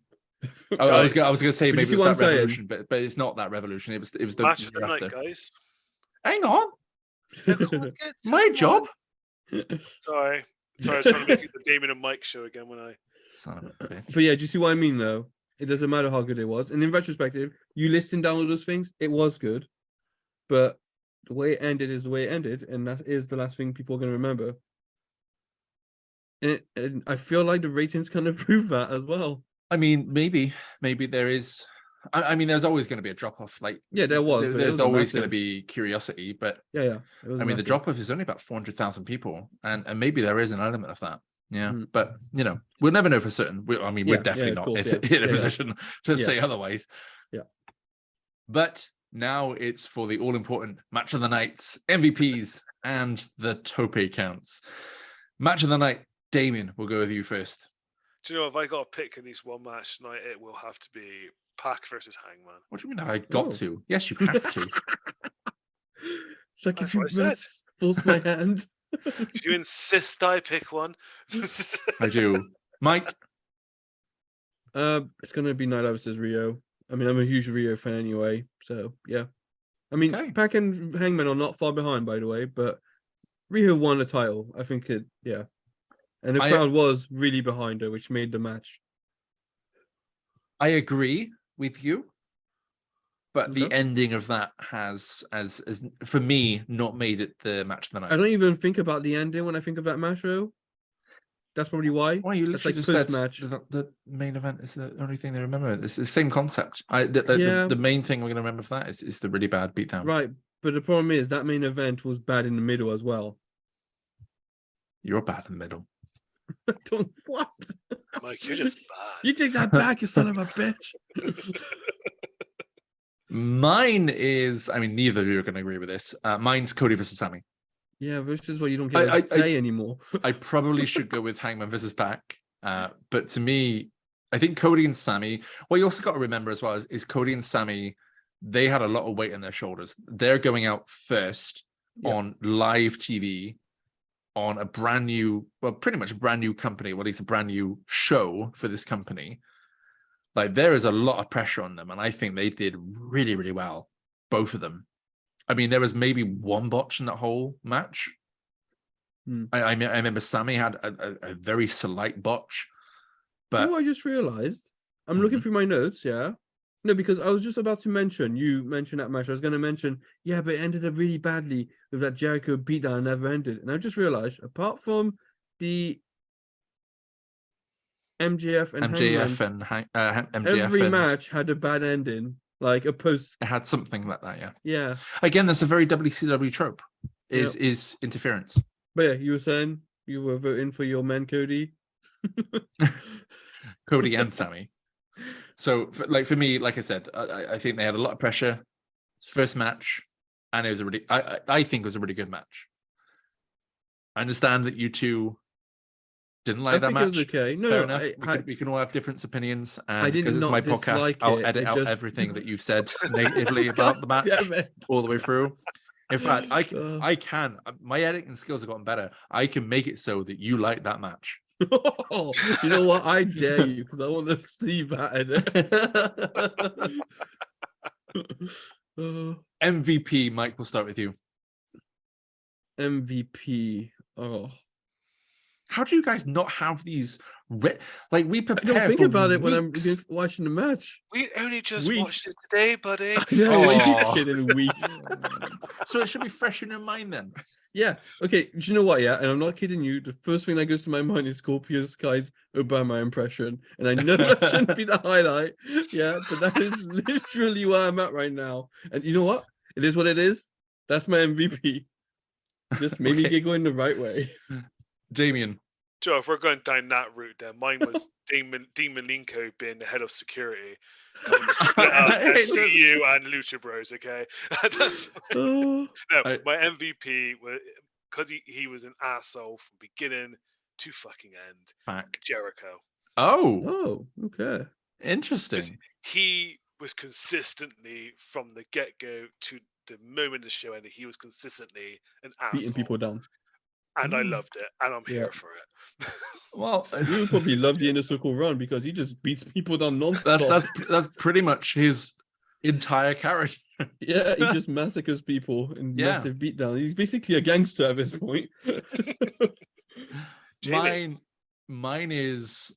I was going to say maybe it was that saying? Revolution, but it's not that Revolution. It was the Match of the after. night, guys. Hang on, my job. Sorry, I was trying to make it the Damien and Mike show again when I. Son of a bitch. But yeah, do you see what I mean? Though it doesn't matter how good it was, and in retrospective, you listen down all those things, it was good, but the way it ended is the way it ended, and that is the last thing people are going to remember. And I feel like the ratings kind of prove that as well. I mean, maybe there is. I mean, there's always going to be a drop off. Like, yeah, there was. There's always going to be curiosity, but yeah. I mean, the drop off is only about 400,000 people, and maybe there is an element of that. Yeah, but you know, we'll never know for certain. We're definitely not in a position to say otherwise. Yeah, but now it's for the all-important match of the nights, MVPs, and the tope counts. Match of the night, Damien, we'll go with you first. Do you know, if I got to pick at least one match tonight, it will have to be Pac versus Hangman. What do you mean I got to? Yes, you have to. It's like if you force my hand. If you insist I pick one. I do. Mike? It's going to be Nyla versus Rio. I mean, I'm a huge Rio fan anyway, so yeah. I mean, Pac and Hangman are not far behind, by the way, but Rio won the title. I think and the crowd was really behind her, which made the match. I agree with you, but the ending of that has, as for me, not made it the match of the night. I don't even think about the ending when I think of that match, though. That's probably why. Why you literally just said the main event is the only thing they remember. It's the same concept. The main thing we're going to remember for that is the really bad beatdown. Right, but the problem is that main event was bad in the middle as well. You're bad in the middle. What? Mike, you're just bad. You take that back, you son of a bitch. Mine is, I mean, neither of you are going to agree with this. Mine's Cody versus Sammy. Yeah, this is what you don't get to say anymore. I probably should go with Hangman versus Pac. But to me, I think Cody and Sammy, what you also got to remember as well is Cody and Sammy, they had a lot of weight on their shoulders. They're going out first on live TV on a brand new, well, pretty much a brand new company, well, at least a brand new show for this company. Like, there is a lot of pressure on them, and I think they did really, really well, both of them. I mean, there was maybe one botch in that whole match. I remember Sammy had a very slight botch. But you know what I just realized? I'm looking through my notes, No, because I was just about to mention, you mentioned that match. I was going to mention, but it ended up really badly with that Jericho beatdown and never ended. And I just realized, apart from the MJF and MJF Hangman, and MJF. every match had a bad ending, like a post. It had something like that, yeah. Yeah. Again, that's a very WCW trope. Is interference. But yeah, you were saying you were voting for your man Cody. Cody and Sammy. So, for me, like I said, I think they had a lot of pressure. First match, and it was I think it was a really good match. I understand that you two didn't like that match. It was okay. It's No, fair no, enough. We can all have different opinions, I and did because it's not my podcast, dislike I'll it. edit It out just- everything that you've said negatively about the match all the way through. In fact, I can. My editing skills have gotten better. I can make it so that you like that match. You know what? I dare you because I want to see that. MVP, Mike, we'll start with you. MVP. How do you guys not have these? Like, we prepare. I don't think for about it when I'm weeks. watching the match. We only just Weeks. watched it today, buddy. I know, Oh. I keep kidding, weeks. So it should be fresh in your mind then. Yeah. Okay. Do you know what? Yeah, and I'm not kidding you. The first thing that goes to my mind is Scorpio Sky's Obama impression, and I know that shouldn't be the highlight. Yeah, but that is literally where I'm at right now. And you know what? It is what it is. That's my MVP. Just made me giggle in the right way. Damien. Joe, if we're going down that route, then mine was Dean Malenko being the head of security. SCU and Lucha Bros, okay? That's Oh, my MVP was because he was an asshole from beginning to fucking end. Back. Jericho. Oh, okay. interesting. He was consistently from the get-go to the moment the show ended, he was consistently an asshole. Beating people down. And I loved it, and I'm here for it. Well, You probably love the Inner Circle run because he just beats people down non-stop. that's pretty much his entire character. Yeah, he just massacres people in massive beatdown. He's basically a gangster at this point. Mine is.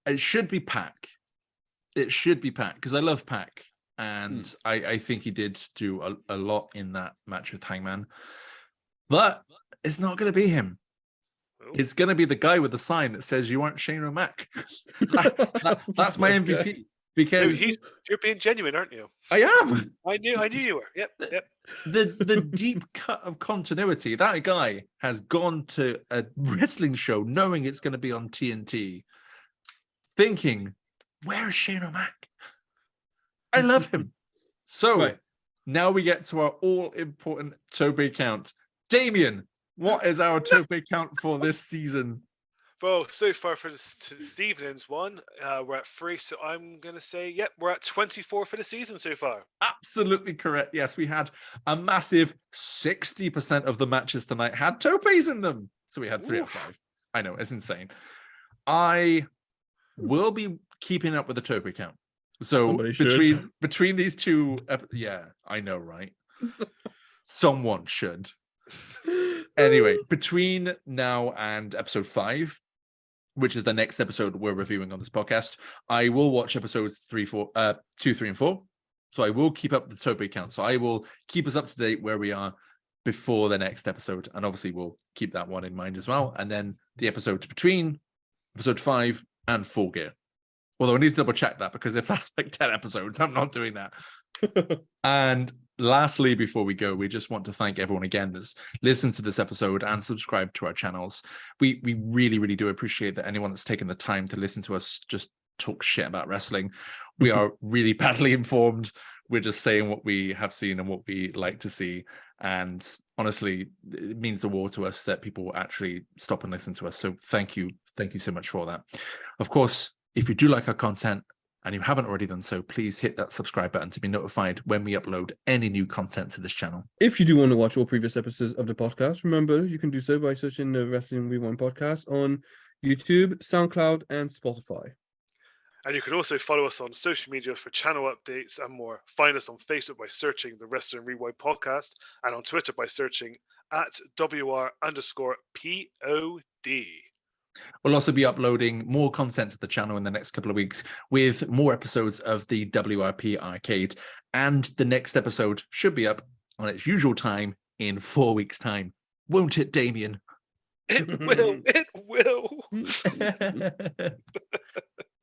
It should be Pac. It should be Pac because I love Pac, and I think he did do a lot in that match with Hangman, but it's not going to be him. Oh. It's going to be the guy with the sign that says you aren't Shane O'Mac. That's my MVP because you're being genuine, aren't you? I am. I knew you were. Yep. The deep cut of continuity. That guy has gone to a wrestling show knowing it's going to be on TNT, thinking, "Where's Shane O'Mac?" I love him. So now we get to our all-important Tope count. Damien, what is our Tope count for this season? Well, so far for this evening's one, we're at 3, so I'm going to say, we're at 24 for the season so far. Absolutely correct. Yes, we had a massive 60% of the matches tonight had Topes in them. So we had 3 out of 5. I know, it's insane. I will be keeping up with the Tope count. So between these two, I know, right? Someone should. Anyway, between now and episode 5, which is the next episode we're reviewing on this podcast, I will watch episodes 2, 3, and 4. So I will keep up the Tope count. So I will keep us up to date where we are before the next episode. And obviously we'll keep that one in mind as well. And then the episodes between episode 5 and Full Gear. Although I need to double check that because if that's like 10 episodes, I'm not doing that. And lastly, before we go, we just want to thank everyone again that's listened to this episode and subscribed to our channels. We really, really do appreciate that anyone that's taken the time to listen to us just talk shit about wrestling. We are really badly informed. We're just saying what we have seen and what we like to see. And honestly, it means the world to us that people will actually stop and listen to us. So thank you. Thank you so much for that. Of course, if you do like our content, and you haven't already done so, please hit that subscribe button to be notified when we upload any new content to this channel. If you do want to watch all previous episodes of the podcast, remember you can do so by searching the Wrestling Rewind podcast on YouTube, SoundCloud, and Spotify. And you can also follow us on social media for channel updates and more. Find us on Facebook by searching the Wrestling Rewind podcast and on Twitter by searching at WR_POD. We'll also be uploading more content to the channel in the next couple of weeks with more episodes of the WRP Arcade. And the next episode should be up on its usual time in 4 weeks' time. Won't it, Damien? It will. It will.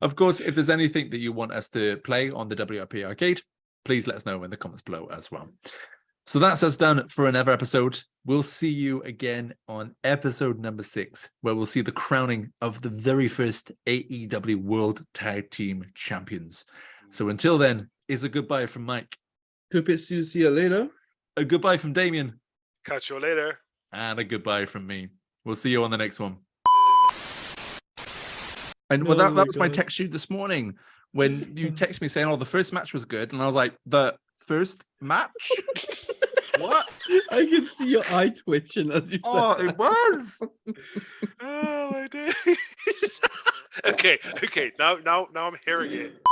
Of course, if there's anything that you want us to play on the WRP Arcade, please let us know in the comments below as well. So that's us done for another episode. We'll see you again on episode number 6, where we'll see the crowning of the very first AEW World Tag Team Champions. So until then, it's a goodbye from Mike. See you later. A goodbye from Damien. Catch you later. And a goodbye from me. We'll see you on the next one. And well, that was my text you this morning when you text me saying, "Oh, the first match was good," and I was like, "The first match? What?" I can see your eye twitching as you Oh, said it was. Oh my day. Okay. Now I'm hearing it.